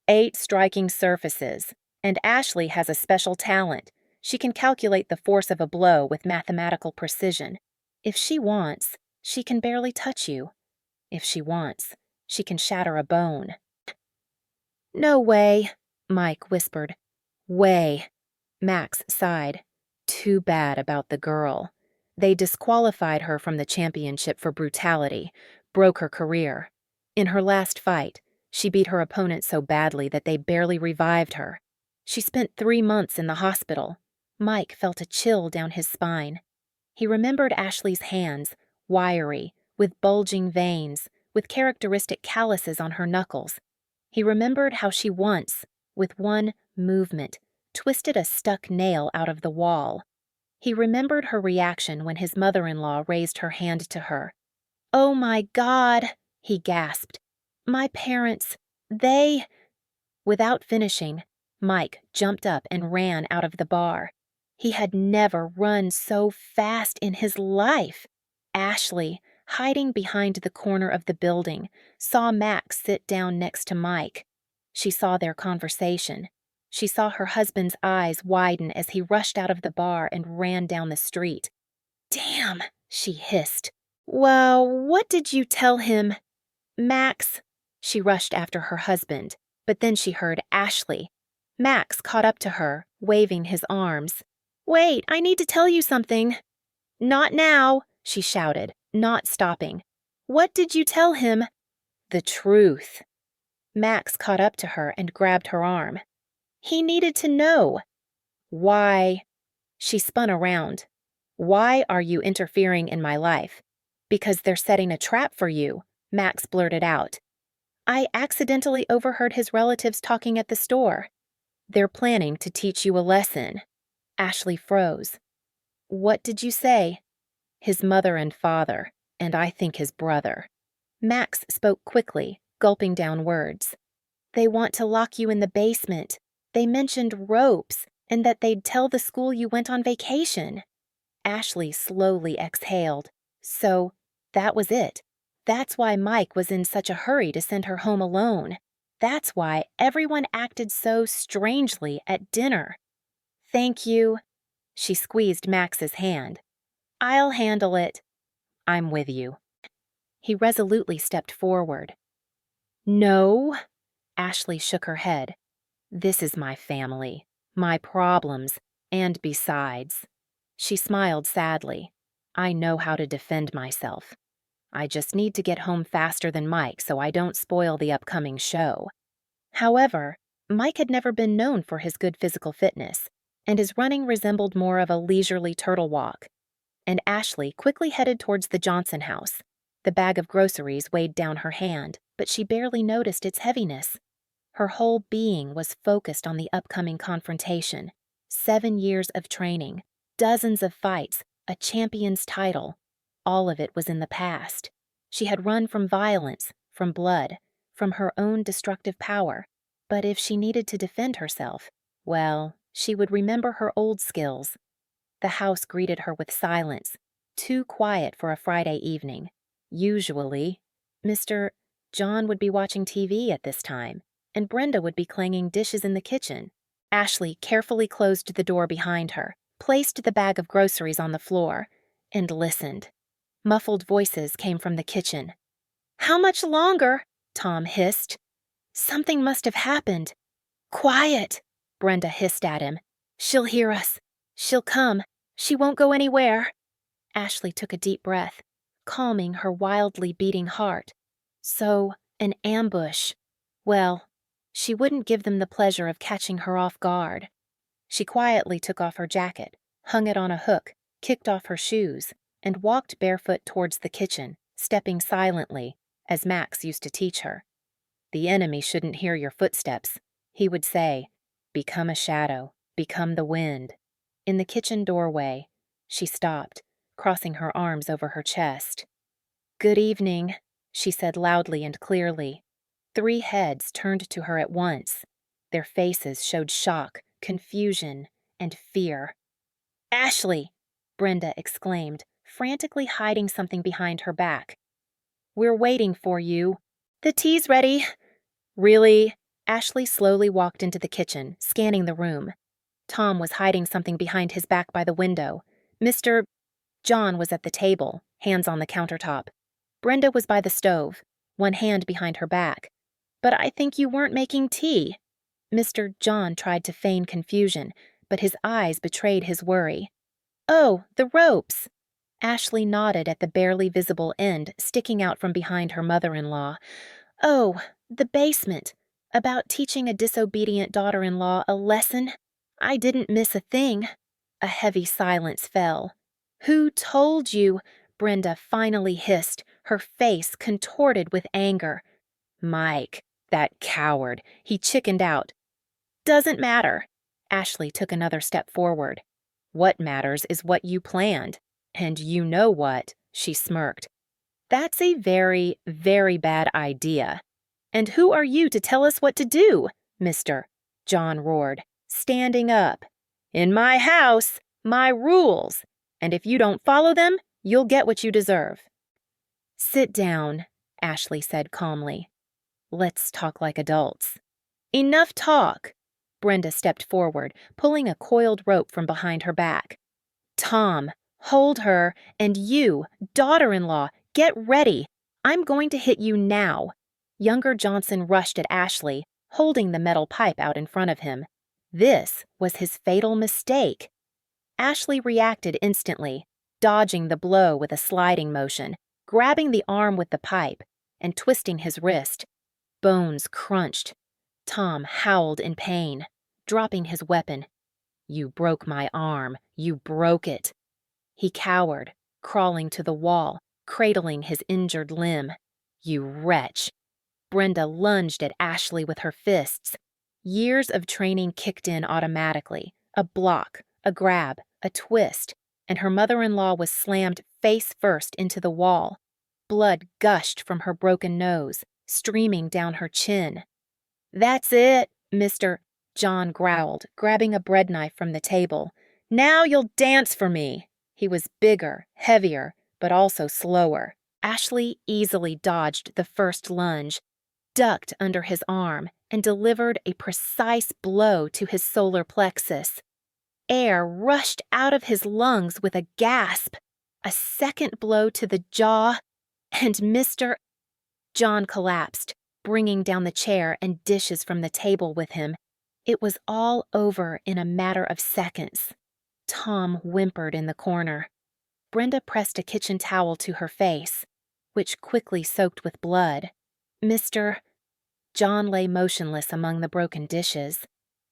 8 striking surfaces. And Ashley has a special talent. She can calculate the force of a blow with mathematical precision. If she wants, she can barely touch you. If she wants, she can shatter a bone. No way, Mike whispered. Way. Max sighed. Too bad about the girl. They disqualified her from the championship for brutality, broke her career. In her last fight, she beat her opponent so badly that they barely revived her. She spent 3 months in the hospital. Mike felt a chill down his spine. He remembered Ashley's hands, wiry, with bulging veins, with characteristic calluses on her knuckles. He remembered how she once, with one movement, twisted a stuck nail out of the wall. He remembered her reaction when his mother-in-law raised her hand to her. "Oh my God," he gasped. "My parents, they—" Without finishing, Mike jumped up and ran out of the bar. He had never run so fast in his life. Ashley, hiding behind the corner of the building, saw Max sit down next to Mike. She saw their conversation. She saw her husband's eyes widen as he rushed out of the bar and ran down the street. "Damn," she hissed. "Well, what did you tell him?" "Max." She rushed after her husband, but then she heard Ashley. Max caught up to her, waving his arms. "Wait, I need to tell you something." "Not now," she shouted, not stopping. "What did you tell him?" "The truth." Max caught up to her and grabbed her arm. "He needed to know." "Why?" She spun around. "Why are you interfering in my life?" "Because they're setting a trap for you," Max blurted out. "I accidentally overheard his relatives talking at the store." "They're planning to teach you a lesson." Ashley froze. "What did you say?" "His mother and father, and I think his brother." Max spoke quickly, gulping down words. "They want to lock you in the basement. They mentioned ropes, and that they'd tell the school you went on vacation." Ashley slowly exhaled. So, that was it. That's why Mike was in such a hurry to send her home alone. That's why everyone acted so strangely at dinner. "Thank you." She squeezed Max's hand. "I'll handle it." "I'm with you." He resolutely stepped forward. "No." Ashley shook her head. "This is my family, my problems, and besides." She smiled sadly. "I know how to defend myself. I just need to get home faster than Mike so I don't spoil the upcoming show." However, Mike had never been known for his good physical fitness, and his running resembled more of a leisurely turtle walk. And Ashley quickly headed towards the Johnson house. The bag of groceries weighed down her hand, but she barely noticed its heaviness. Her whole being was focused on the upcoming confrontation. 7 years of training, dozens of fights, a champion's title. All of it was in the past. She had run from violence, from blood, from her own destructive power. But if she needed to defend herself, well, she would remember her old skills. The house greeted her with silence, too quiet for a Friday evening. Usually, Mr. John would be watching TV at this time, and Brenda would be clanging dishes in the kitchen. Ashley carefully closed the door behind her, placed the bag of groceries on the floor, and listened. Muffled voices came from the kitchen. "How much longer?" Tom hissed. "Something must have happened." "Quiet," Brenda hissed at him. "She'll hear us. She'll come. She won't go anywhere." Ashley took a deep breath, calming her wildly beating heart. So, an ambush. Well, she wouldn't give them the pleasure of catching her off guard. She quietly took off her jacket, hung it on a hook, kicked off her shoes, and walked barefoot towards the kitchen, stepping silently, as Max used to teach her. "The enemy shouldn't hear your footsteps," he would say. "Become a shadow, become the wind." In the kitchen doorway, she stopped, crossing her arms over her chest. "Good evening," she said loudly and clearly. 3 heads turned to her at once. Their faces showed shock, confusion, and fear. "Ashley!" Brenda exclaimed, frantically hiding something behind her back. "We're waiting for you." "The tea's ready." "Really?" Ashley slowly walked into the kitchen, scanning the room. Tom was hiding something behind his back by the window. Mr. John was at the table, hands on the countertop. Brenda was by the stove, one hand behind her back. "But I think you weren't making tea." Mr. John tried to feign confusion, but his eyes betrayed his worry. "Oh, the ropes." Ashley nodded at the barely visible end sticking out from behind her mother-in-law. "Oh, the basement. About teaching a disobedient daughter-in-law a lesson. I didn't miss a thing." A heavy silence fell. "Who told you?" Brenda finally hissed, her face contorted with anger. "Mike, that coward. He chickened out." "Doesn't matter." Ashley took another step forward. "What matters is what you planned. And you know what," she smirked. "That's a very, very bad idea." "And who are you to tell us what to do?" Mr. John roared, standing up. "In my house, my rules. And if you don't follow them, you'll get what you deserve." "Sit down," Ashley said calmly. "Let's talk like adults." "Enough talk." Brenda stepped forward, pulling a coiled rope from behind her back. "Tom, hold her, and you, daughter-in-law, get ready. I'm going to hit you now." Younger Johnson rushed at Ashley, holding the metal pipe out in front of him. This was his fatal mistake. Ashley reacted instantly, dodging the blow with a sliding motion, grabbing the arm with the pipe, and twisting his wrist. Bones crunched. Tom howled in pain, dropping his weapon. "You broke my arm. You broke it." He cowered, crawling to the wall, cradling his injured limb. "You wretch." Brenda lunged at Ashley with her fists. Years of training kicked in automatically. A block, a grab, a twist, and her mother-in-law was slammed face first into the wall. Blood gushed from her broken nose, streaming down her chin. "That's it," Mr. John growled, grabbing a bread knife from the table. "Now you'll dance for me." He was bigger, heavier, but also slower. Ashley easily dodged the first lunge, ducked under his arm, and delivered a precise blow to his solar plexus. Air rushed out of his lungs with a gasp. A second blow to the jaw, and Mr. John collapsed, bringing down the chair and dishes from the table with him. It was all over in a matter of seconds. Tom whimpered in the corner. Brenda pressed a kitchen towel to her face, which quickly soaked with blood. Mr. John lay motionless among the broken dishes.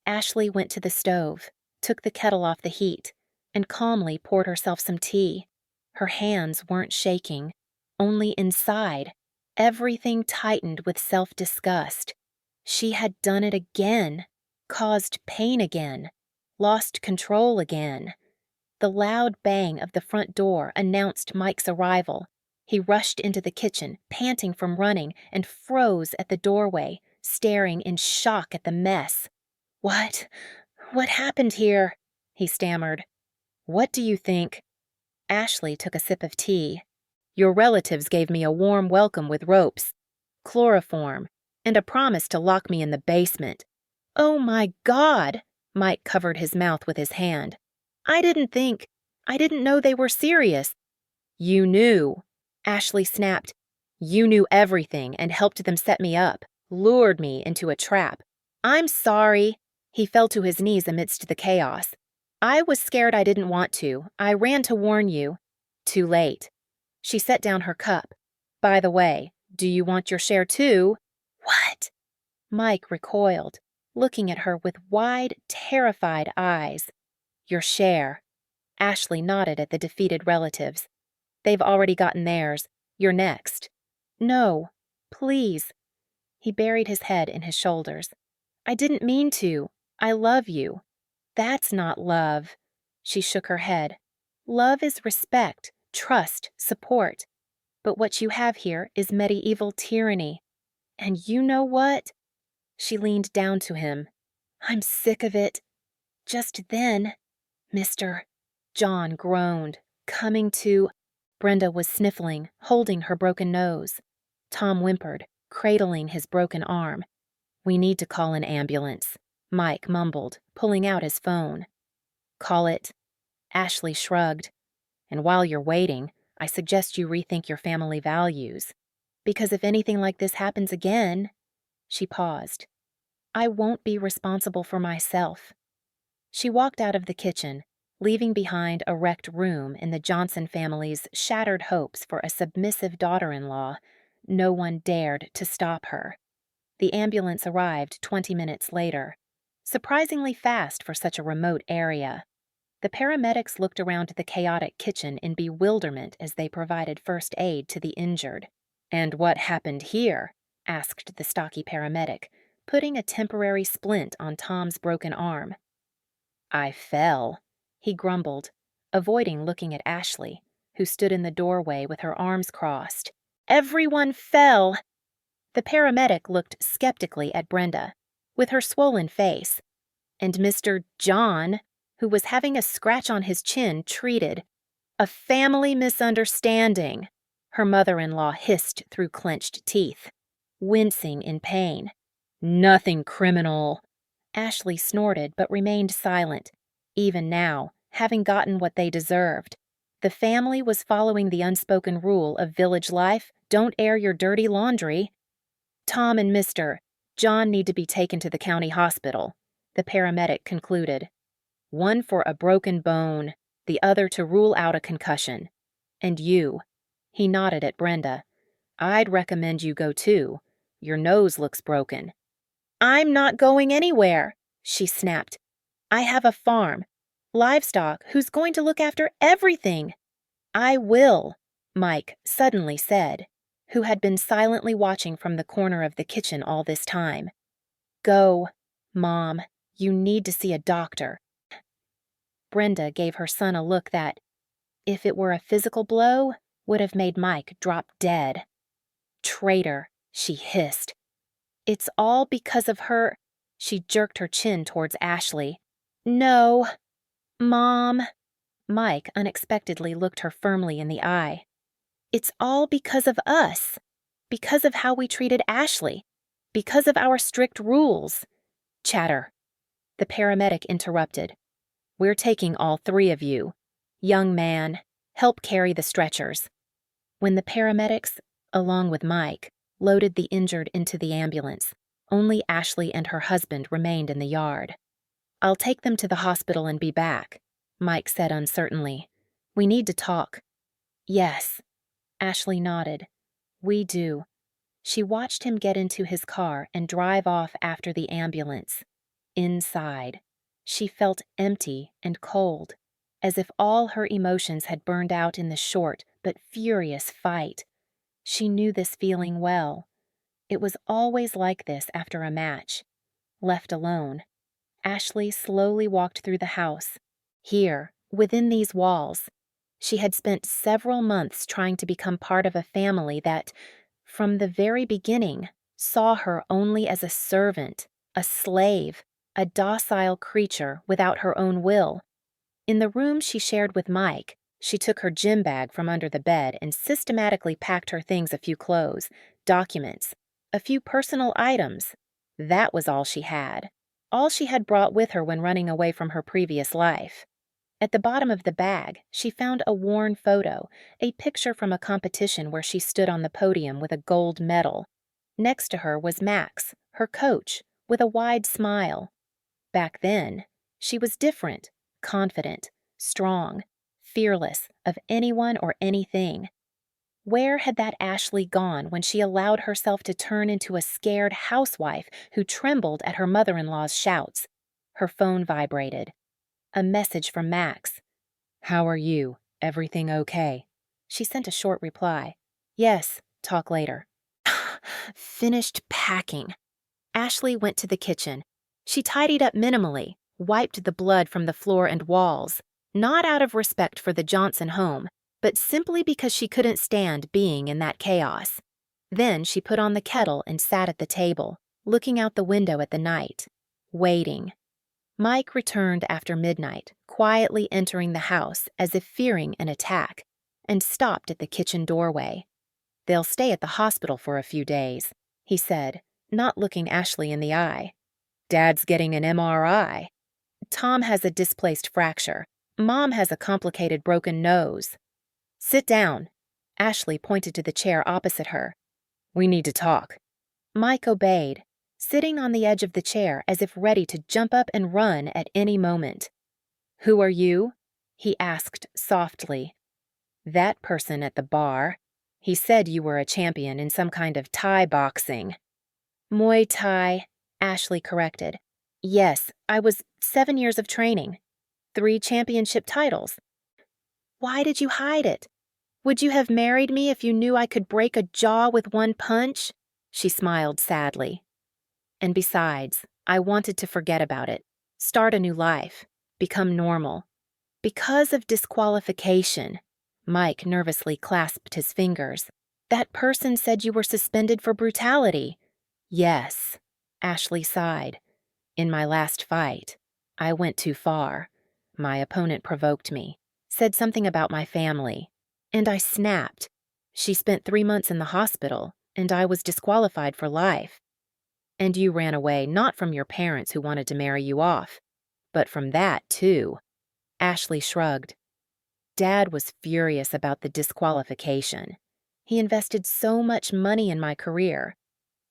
Ashley went to the stove, took the kettle off the heat, and calmly poured herself some tea. Her hands weren't shaking, only inside. Everything tightened with self-disgust. She had done it again, caused pain again, lost control again. The loud bang of the front door announced Mike's arrival. He rushed into the kitchen, panting from running, and froze at the doorway, staring in shock at the mess. What happened here?" he stammered. "What do you think?" Ashley took a sip of tea. "Your relatives gave me a warm welcome with ropes, chloroform, and a promise to lock me in the basement." "Oh my God!" Mike covered his mouth with his hand. I didn't know they were serious." "You knew," Ashley snapped. "You knew everything and helped them set me up, lured me into a trap." "I'm sorry." He fell to his knees amidst the chaos. "I was scared I didn't want to. I ran to warn you." "Too late." She set down her cup. "By the way, do you want your share too?" "What?" Mike recoiled, looking at her with wide, terrified eyes. "Your share." Ashley nodded at the defeated relatives. "They've already gotten theirs. You're next." "No, please." He buried his head in his shoulders. "I didn't mean to. I love you." "That's not love." She shook her head. "Love is respect, trust, support. But what you have here is medieval tyranny. And you know what?" She leaned down to him. "I'm sick of it." Just then, Mr. John groaned, coming to. Brenda was sniffling, holding her broken nose. Tom whimpered, cradling his broken arm. "We need to call an ambulance," Mike mumbled, pulling out his phone. "Call it." Ashley shrugged. "And while you're waiting, I suggest you rethink your family values. Because if anything like this happens again—" She paused. "I won't be responsible for myself." She walked out of the kitchen, leaving behind a wrecked room in the Johnson family's shattered hopes for a submissive daughter-in-law. No one dared to stop her. The ambulance arrived 20 minutes later, surprisingly fast for such a remote area. The paramedics looked around the chaotic kitchen in bewilderment as they provided first aid to the injured. "And what happened here?" asked the stocky paramedic, putting a temporary splint on Tom's broken arm. "I fell," he grumbled, avoiding looking at Ashley, who stood in the doorway with her arms crossed. "Everyone fell!" The paramedic looked skeptically at Brenda, with her swollen face, and Mr. John, who was having a scratch on his chin, treated. "A family misunderstanding," her mother-in-law hissed through clenched teeth, wincing in pain. "Nothing criminal." Ashley snorted but remained silent. Even now, having gotten what they deserved, the family was following the unspoken rule of village life: don't air your dirty laundry. "Tom and Mr. John need to be taken to the county hospital," the paramedic concluded. "One for a broken bone, the other to rule out a concussion. And you," he nodded at Brenda, "I'd recommend you go too. Your nose looks broken." "I'm not going anywhere," she snapped. "I have a farm, livestock. Who's going to look after everything?" "I will," Mike suddenly said, who had been silently watching from the corner of the kitchen all this time. "Go, Mom. You need to see a doctor." Brenda gave her son a look that, if it were a physical blow, would have made Mike drop dead. "Traitor," she hissed. "It's all because of her." She jerked her chin towards Ashley. "No, Mom." Mike unexpectedly looked her firmly in the eye. "It's all because of us. Because of how we treated Ashley. Because of our strict rules." "Chatter," the paramedic interrupted. "We're taking all three of you. Young man, help carry the stretchers." When the paramedics, along with Mike, loaded the injured into the ambulance, only Ashley and her husband remained in the yard. "I'll take them to the hospital and be back," Mike said uncertainly. "We need to talk." "Yes," Ashley nodded. "We do." She watched him get into his car and drive off after the ambulance. Inside, she felt empty and cold, as if all her emotions had burned out in the short but furious fight. She knew this feeling well. It was always like this after a match. Left alone, Ashley slowly walked through the house. Here, within these walls, she had spent several months trying to become part of a family that, from the very beginning, saw her only as a servant, a slave, a docile creature without her own will. In the room she shared with Mike, she took her gym bag from under the bed and systematically packed her things: a few clothes, documents, a few personal items. That was all she had. All she had brought with her when running away from her previous life. At the bottom of the bag, she found a worn photo, a picture from a competition where she stood on the podium with a gold medal. Next to her was Max, her coach, with a wide smile. Back then, she was different, confident, strong, fearless of anyone or anything. Where had that Ashley gone when she allowed herself to turn into a scared housewife who trembled at her mother-in-law's shouts? Her phone vibrated. A message from Max. "How are you? Everything okay?" She sent a short reply. "Yes, talk later." Finished packing. Ashley went to the kitchen. She tidied up minimally, wiped the blood from the floor and walls, not out of respect for the Johnson home, but simply because she couldn't stand being in that chaos. Then she put on the kettle and sat at the table, looking out the window at the night, waiting. Mike returned after midnight, quietly entering the house as if fearing an attack, and stopped at the kitchen doorway. "They'll stay at the hospital for a few days," he said, not looking Ashley in the eye. "Dad's getting an MRI. Tom has a displaced fracture. Mom has a complicated broken nose." "Sit down." Ashley pointed to the chair opposite her. "We need to talk." Mike obeyed, sitting on the edge of the chair as if ready to jump up and run at any moment. "Who are you?" he asked softly. "That person at the bar. He said you were a champion in some kind of Thai boxing." "Muay Thai," Ashley corrected. "Yes, I was 7 years of training. 3 championship titles." "Why did you hide it? Would you have married me if you knew I could break a jaw with one punch?" She smiled sadly. "And besides, I wanted to forget about it, start a new life, become normal. Because of disqualification." Mike nervously clasped his fingers. "That person said you were suspended for brutality." "Yes," Ashley sighed. "In my last fight, I went too far. My opponent provoked me, said something about my family, and I snapped. She spent 3 months in the hospital, and I was disqualified for life. And you ran away not from your parents who wanted to marry you off, but from that, too." Ashley shrugged. "Dad was furious about the disqualification. He invested so much money in my career,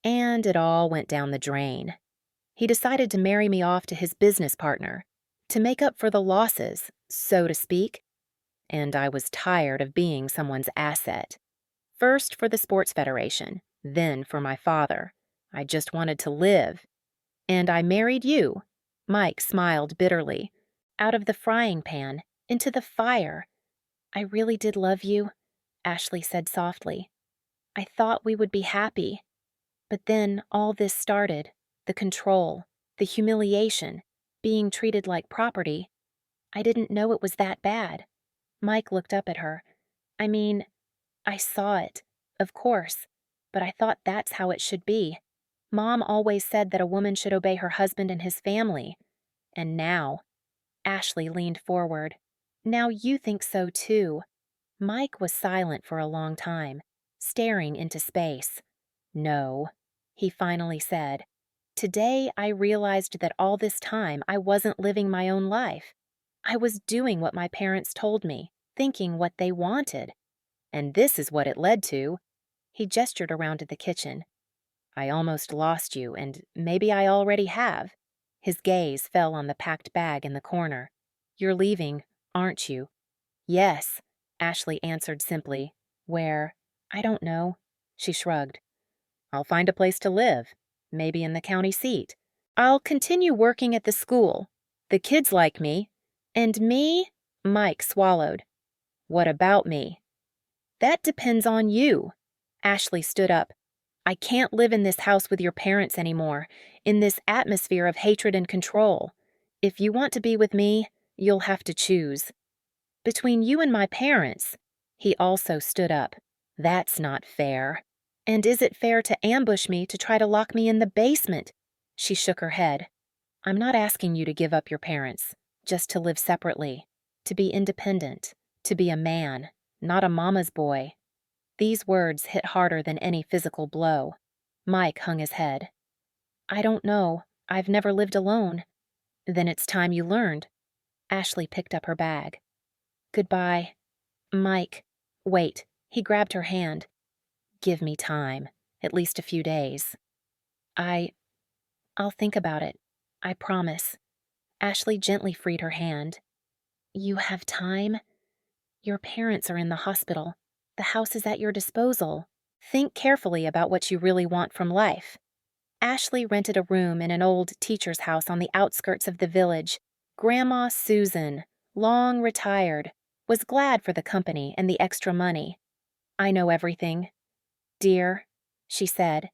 and it all went down the drain. He decided to marry me off to his business partner, to make up for the losses, so to speak. And I was tired of being someone's asset. First for the sports federation, then for my father. I just wanted to live. And I married you." Mike smiled bitterly. "Out of the frying pan, into the fire." "I really did love you," Ashley said softly. "I thought we would be happy. But then all this started, the control, the humiliation, being treated like property. I didn't know it was that bad." Mike looked up at her. "I mean, I saw it, of course, but I thought that's how it should be. Mom always said that a woman should obey her husband and his family. And now," Ashley leaned forward, "now you think so too." Mike was silent for a long time, staring into space. "No," he finally said. "Today I realized that all this time I wasn't living my own life. I was doing what my parents told me, thinking what they wanted. And this is what it led to." He gestured around to the kitchen. "I almost lost you, and maybe I already have." His gaze fell on the packed bag in the corner. "You're leaving, aren't you?" "Yes," Ashley answered simply. "Where?" "I don't know." She shrugged. "I'll find a place to live, maybe in the county seat. I'll continue working at the school. The kids like me." "And me?" Mike swallowed. "What about me?" "That depends on you." Ashley stood up. "I can't live in this house with your parents anymore, in this atmosphere of hatred and control. If you want to be with me, you'll have to choose. Between you and my parents." He also stood up. "That's not fair. And is it fair to ambush me to try to lock me in the basement?" She shook her head. "I'm not asking you to give up your parents, just to live separately, to be independent, to be a man, not a mama's boy." These words hit harder than any physical blow. Mike hung his head. "I don't know. I've never lived alone." "Then it's time you learned." Ashley picked up her bag. "Goodbye." "Mike." "Wait." He grabbed her hand. "Give me time. At least a few days." I'll think about it. I promise." Ashley gently freed her hand. "You have time? Your parents are in the hospital. The house is at your disposal. Think carefully about what you really want from life." Ashley rented a room in an old teacher's house on the outskirts of the village. Grandma Susan, long retired, was glad for the company and the extra money. "I know everything, dear," she said,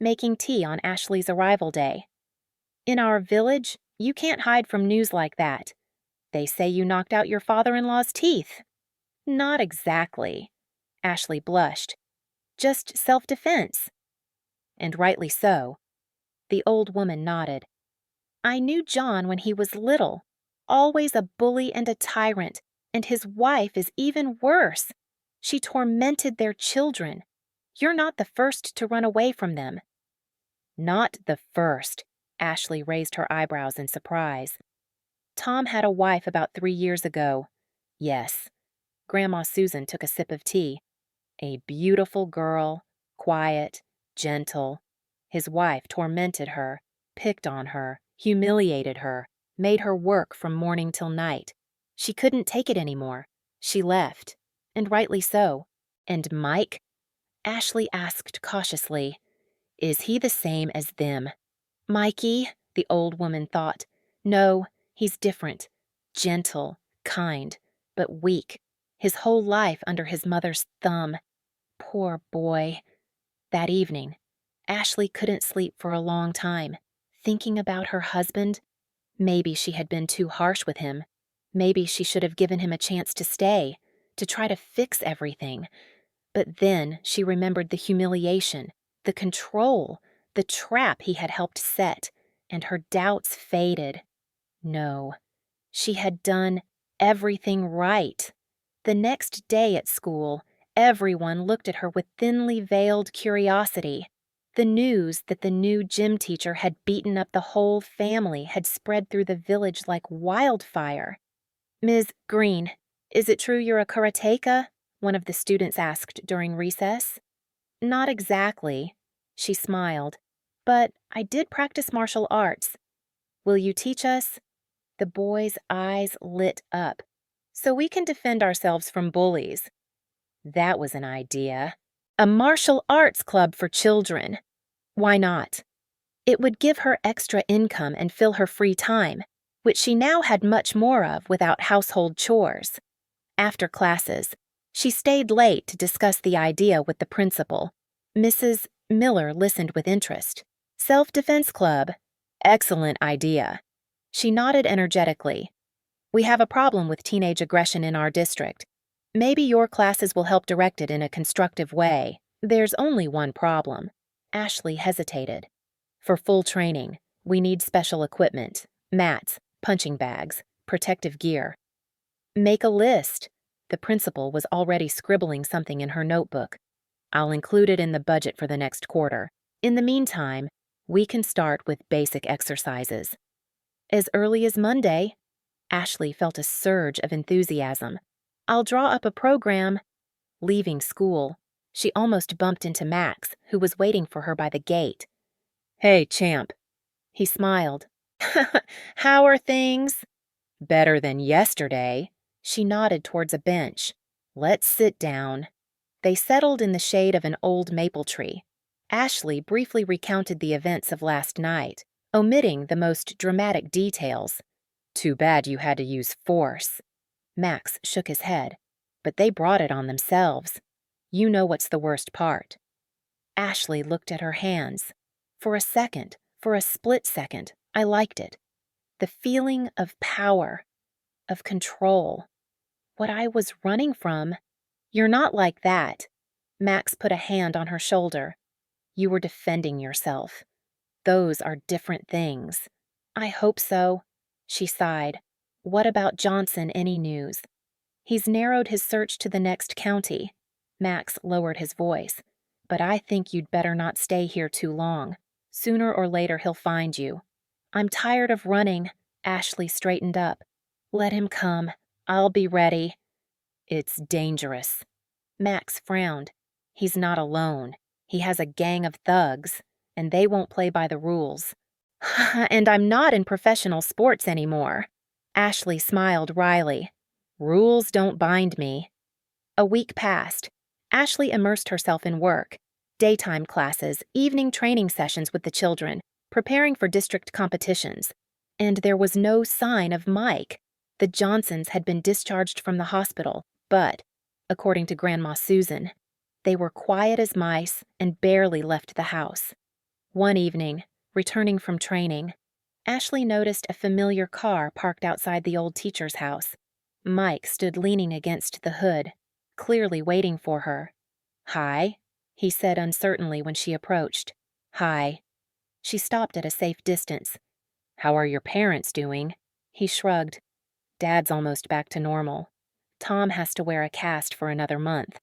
making tea on Ashley's arrival day. "In our village, you can't hide from news like that. They say you knocked out your father-in-law's teeth." "Not exactly." Ashley blushed. "Just self-defense." "And rightly so." The old woman nodded. "I knew John when he was little. Always a bully and a tyrant, and his wife is even worse. She tormented their children. You're not the first to run away from them." "Not the first." Ashley raised her eyebrows in surprise. "Tom had a wife about 3 years ago." "Yes." Grandma Susan took a sip of tea. "A beautiful girl, quiet, gentle. His wife tormented her, picked on her, humiliated her, made her work from morning till night. She couldn't take it anymore. She left, and rightly so. And Mike?" Ashley asked cautiously, "Is he the same as them?" "Mikey," the old woman thought. "No, he's different. Gentle, kind, but weak. His whole life under his mother's thumb. Poor boy." That evening, Ashley couldn't sleep for a long time, thinking about her husband. Maybe she had been too harsh with him. Maybe she should have given him a chance to stay, to try to fix everything. But then she remembered the humiliation, the control, the trap he had helped set, and her doubts faded. No, she had done everything right. The next day at school, everyone looked at her with thinly veiled curiosity. The news that the new gym teacher had beaten up the whole family had spread through the village like wildfire. "Ms. Green, is it true you're a karateka?" one of the students asked during recess. "Not exactly," she smiled, "but I did practice martial arts. Will you teach us?" The boy's eyes lit up. "So we can defend ourselves from bullies." That was an idea. A martial arts club for children. Why not? It would give her extra income and fill her free time, which she now had much more of without household chores. After classes, she stayed late to discuss the idea with the principal. Mrs. Miller listened with interest. "Self-defense club? Excellent idea." She nodded energetically. "We have a problem with teenage aggression in our district. Maybe your classes will help direct it in a constructive way. There's only one problem." Ashley hesitated. "For full training, we need special equipment, mats, punching bags, protective gear." "Make a list." The principal was already scribbling something in her notebook. "I'll include it in the budget for the next quarter. In the meantime, we can start with basic exercises." "As early as Monday." Ashley felt a surge of enthusiasm. "I'll draw up a program." Leaving school, she almost bumped into Max, who was waiting for her by the gate. "Hey, champ." He smiled. "How are things?" "Better than yesterday." She nodded towards a bench. "Let's sit down." They settled in the shade of an old maple tree. Ashley briefly recounted the events of last night, omitting the most dramatic details. "Too bad you had to use force." Max shook his head. "But they brought it on themselves. You know what's the worst part." Ashley looked at her hands. For a second, for a split second, I liked it. The feeling of power, of control. What I was running from. "You're not like that." Max put a hand on her shoulder. "You were defending yourself. Those are different things." "I hope so." She sighed. "What about Johnson, any news?" "He's narrowed his search to the next county." Max lowered his voice. "But I think you'd better not stay here too long. Sooner or later he'll find you." "I'm tired of running." Ashley straightened up. "Let him come. I'll be ready." "It's dangerous." Max frowned. "He's not alone. He has a gang of thugs, and they won't play by the rules." "And I'm not in professional sports anymore." Ashley smiled wryly. "Rules don't bind me." A week passed. Ashley immersed herself in work, daytime classes, evening training sessions with the children, preparing for district competitions. And there was no sign of Mike. The Johnsons had been discharged from the hospital, but, according to Grandma Susan, they were quiet as mice and barely left the house. One evening, returning from training, Ashley noticed a familiar car parked outside the old teacher's house. Mike stood leaning against the hood, clearly waiting for her. "Hi," he said uncertainly when she approached. "Hi." She stopped at a safe distance. "How are your parents doing?" He shrugged. "Dad's almost back to normal. Tom has to wear a cast for another month.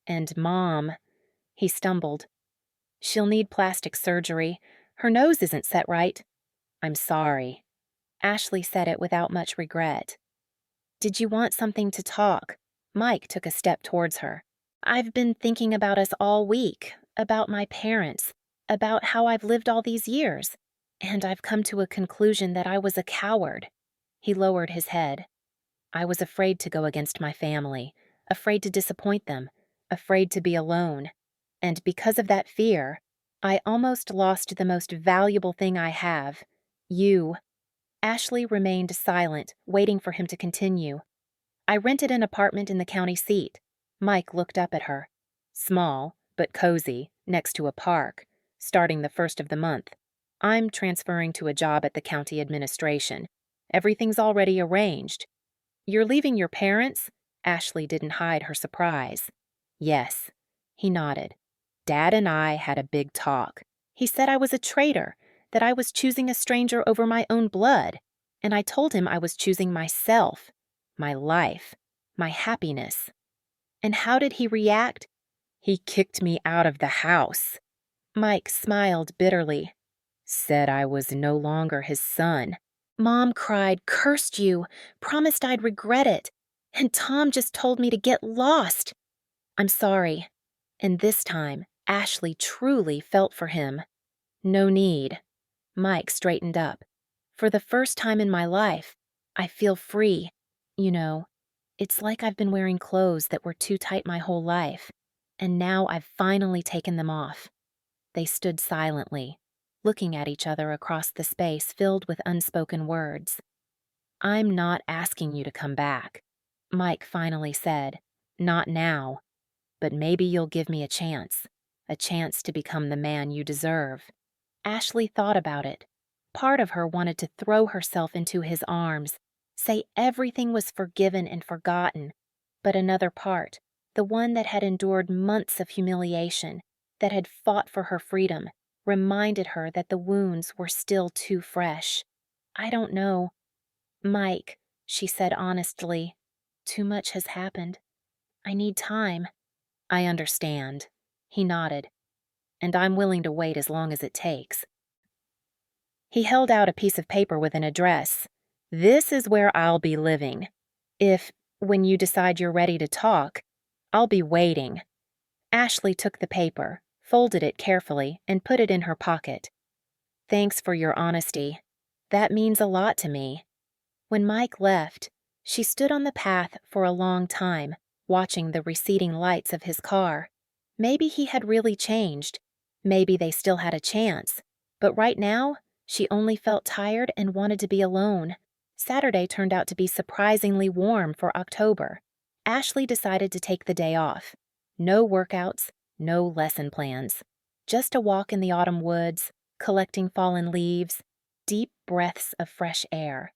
And Mom, he stumbled. She'll need plastic surgery. Her nose isn't set right. I'm sorry. Ashley said it without much regret. Did you want something to talk? Mike took a step towards her. I've been thinking about us all week, about my parents, about how I've lived all these years, and I've come to a conclusion that I was a coward. He lowered his head. I was afraid to go against my family, afraid to disappoint them, afraid to be alone. And because of that fear, I almost lost the most valuable thing I have, you. Ashley remained silent, waiting for him to continue. I rented an apartment in the county seat. Mike looked up at her. Small, but cozy, next to a park, starting the first of the month. I'm transferring to a job at the county administration. Everything's already arranged. You're leaving your parents? Ashley didn't hide her surprise. Yes. He nodded. Dad and I had a big talk. He said I was a traitor, that I was choosing a stranger over my own blood, and I told him I was choosing myself, my life, my happiness. And how did he react? He kicked me out of the house. Mike smiled bitterly. Said I was no longer his son. Mom cried, cursed you, promised I'd regret it, and Tom just told me to get lost. I'm sorry. And this time, Ashley truly felt for him. No need. Mike straightened up. For the first time in my life, I feel free. You know, it's like I've been wearing clothes that were too tight my whole life, and now I've finally taken them off. They stood silently, looking at each other across the space filled with unspoken words. I'm not asking you to come back, Mike finally said. Not now. But maybe you'll give me a chance to become the man you deserve. Ashley thought about it. Part of her wanted to throw herself into his arms, say everything was forgiven and forgotten, but another part, the one that had endured months of humiliation, that had fought for her freedom, reminded her that the wounds were still too fresh. I don't know. Mike, she said honestly, too much has happened. I need time. I understand. He nodded. And I'm willing to wait as long as it takes. He held out a piece of paper with an address. This is where I'll be living. If, when you decide you're ready to talk, I'll be waiting. Ashley took the paper, folded it carefully, and put it in her pocket. Thanks for your honesty. That means a lot to me. When Mike left, she stood on the path for a long time, watching the receding lights of his car. Maybe he had really changed. Maybe they still had a chance. But right now, she only felt tired and wanted to be alone. Saturday turned out to be surprisingly warm for October. Ashley decided to take the day off. No workouts, no lesson plans. Just a walk in the autumn woods, collecting fallen leaves, deep breaths of fresh air.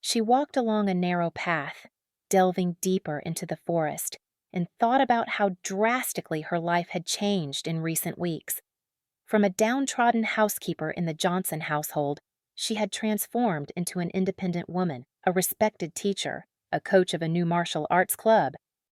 She walked along a narrow path, delving deeper into the forest, and thought about how drastically her life had changed in recent weeks. From a downtrodden housekeeper in the Johnson household, she had transformed into an independent woman, a respected teacher, a coach of a new martial arts club,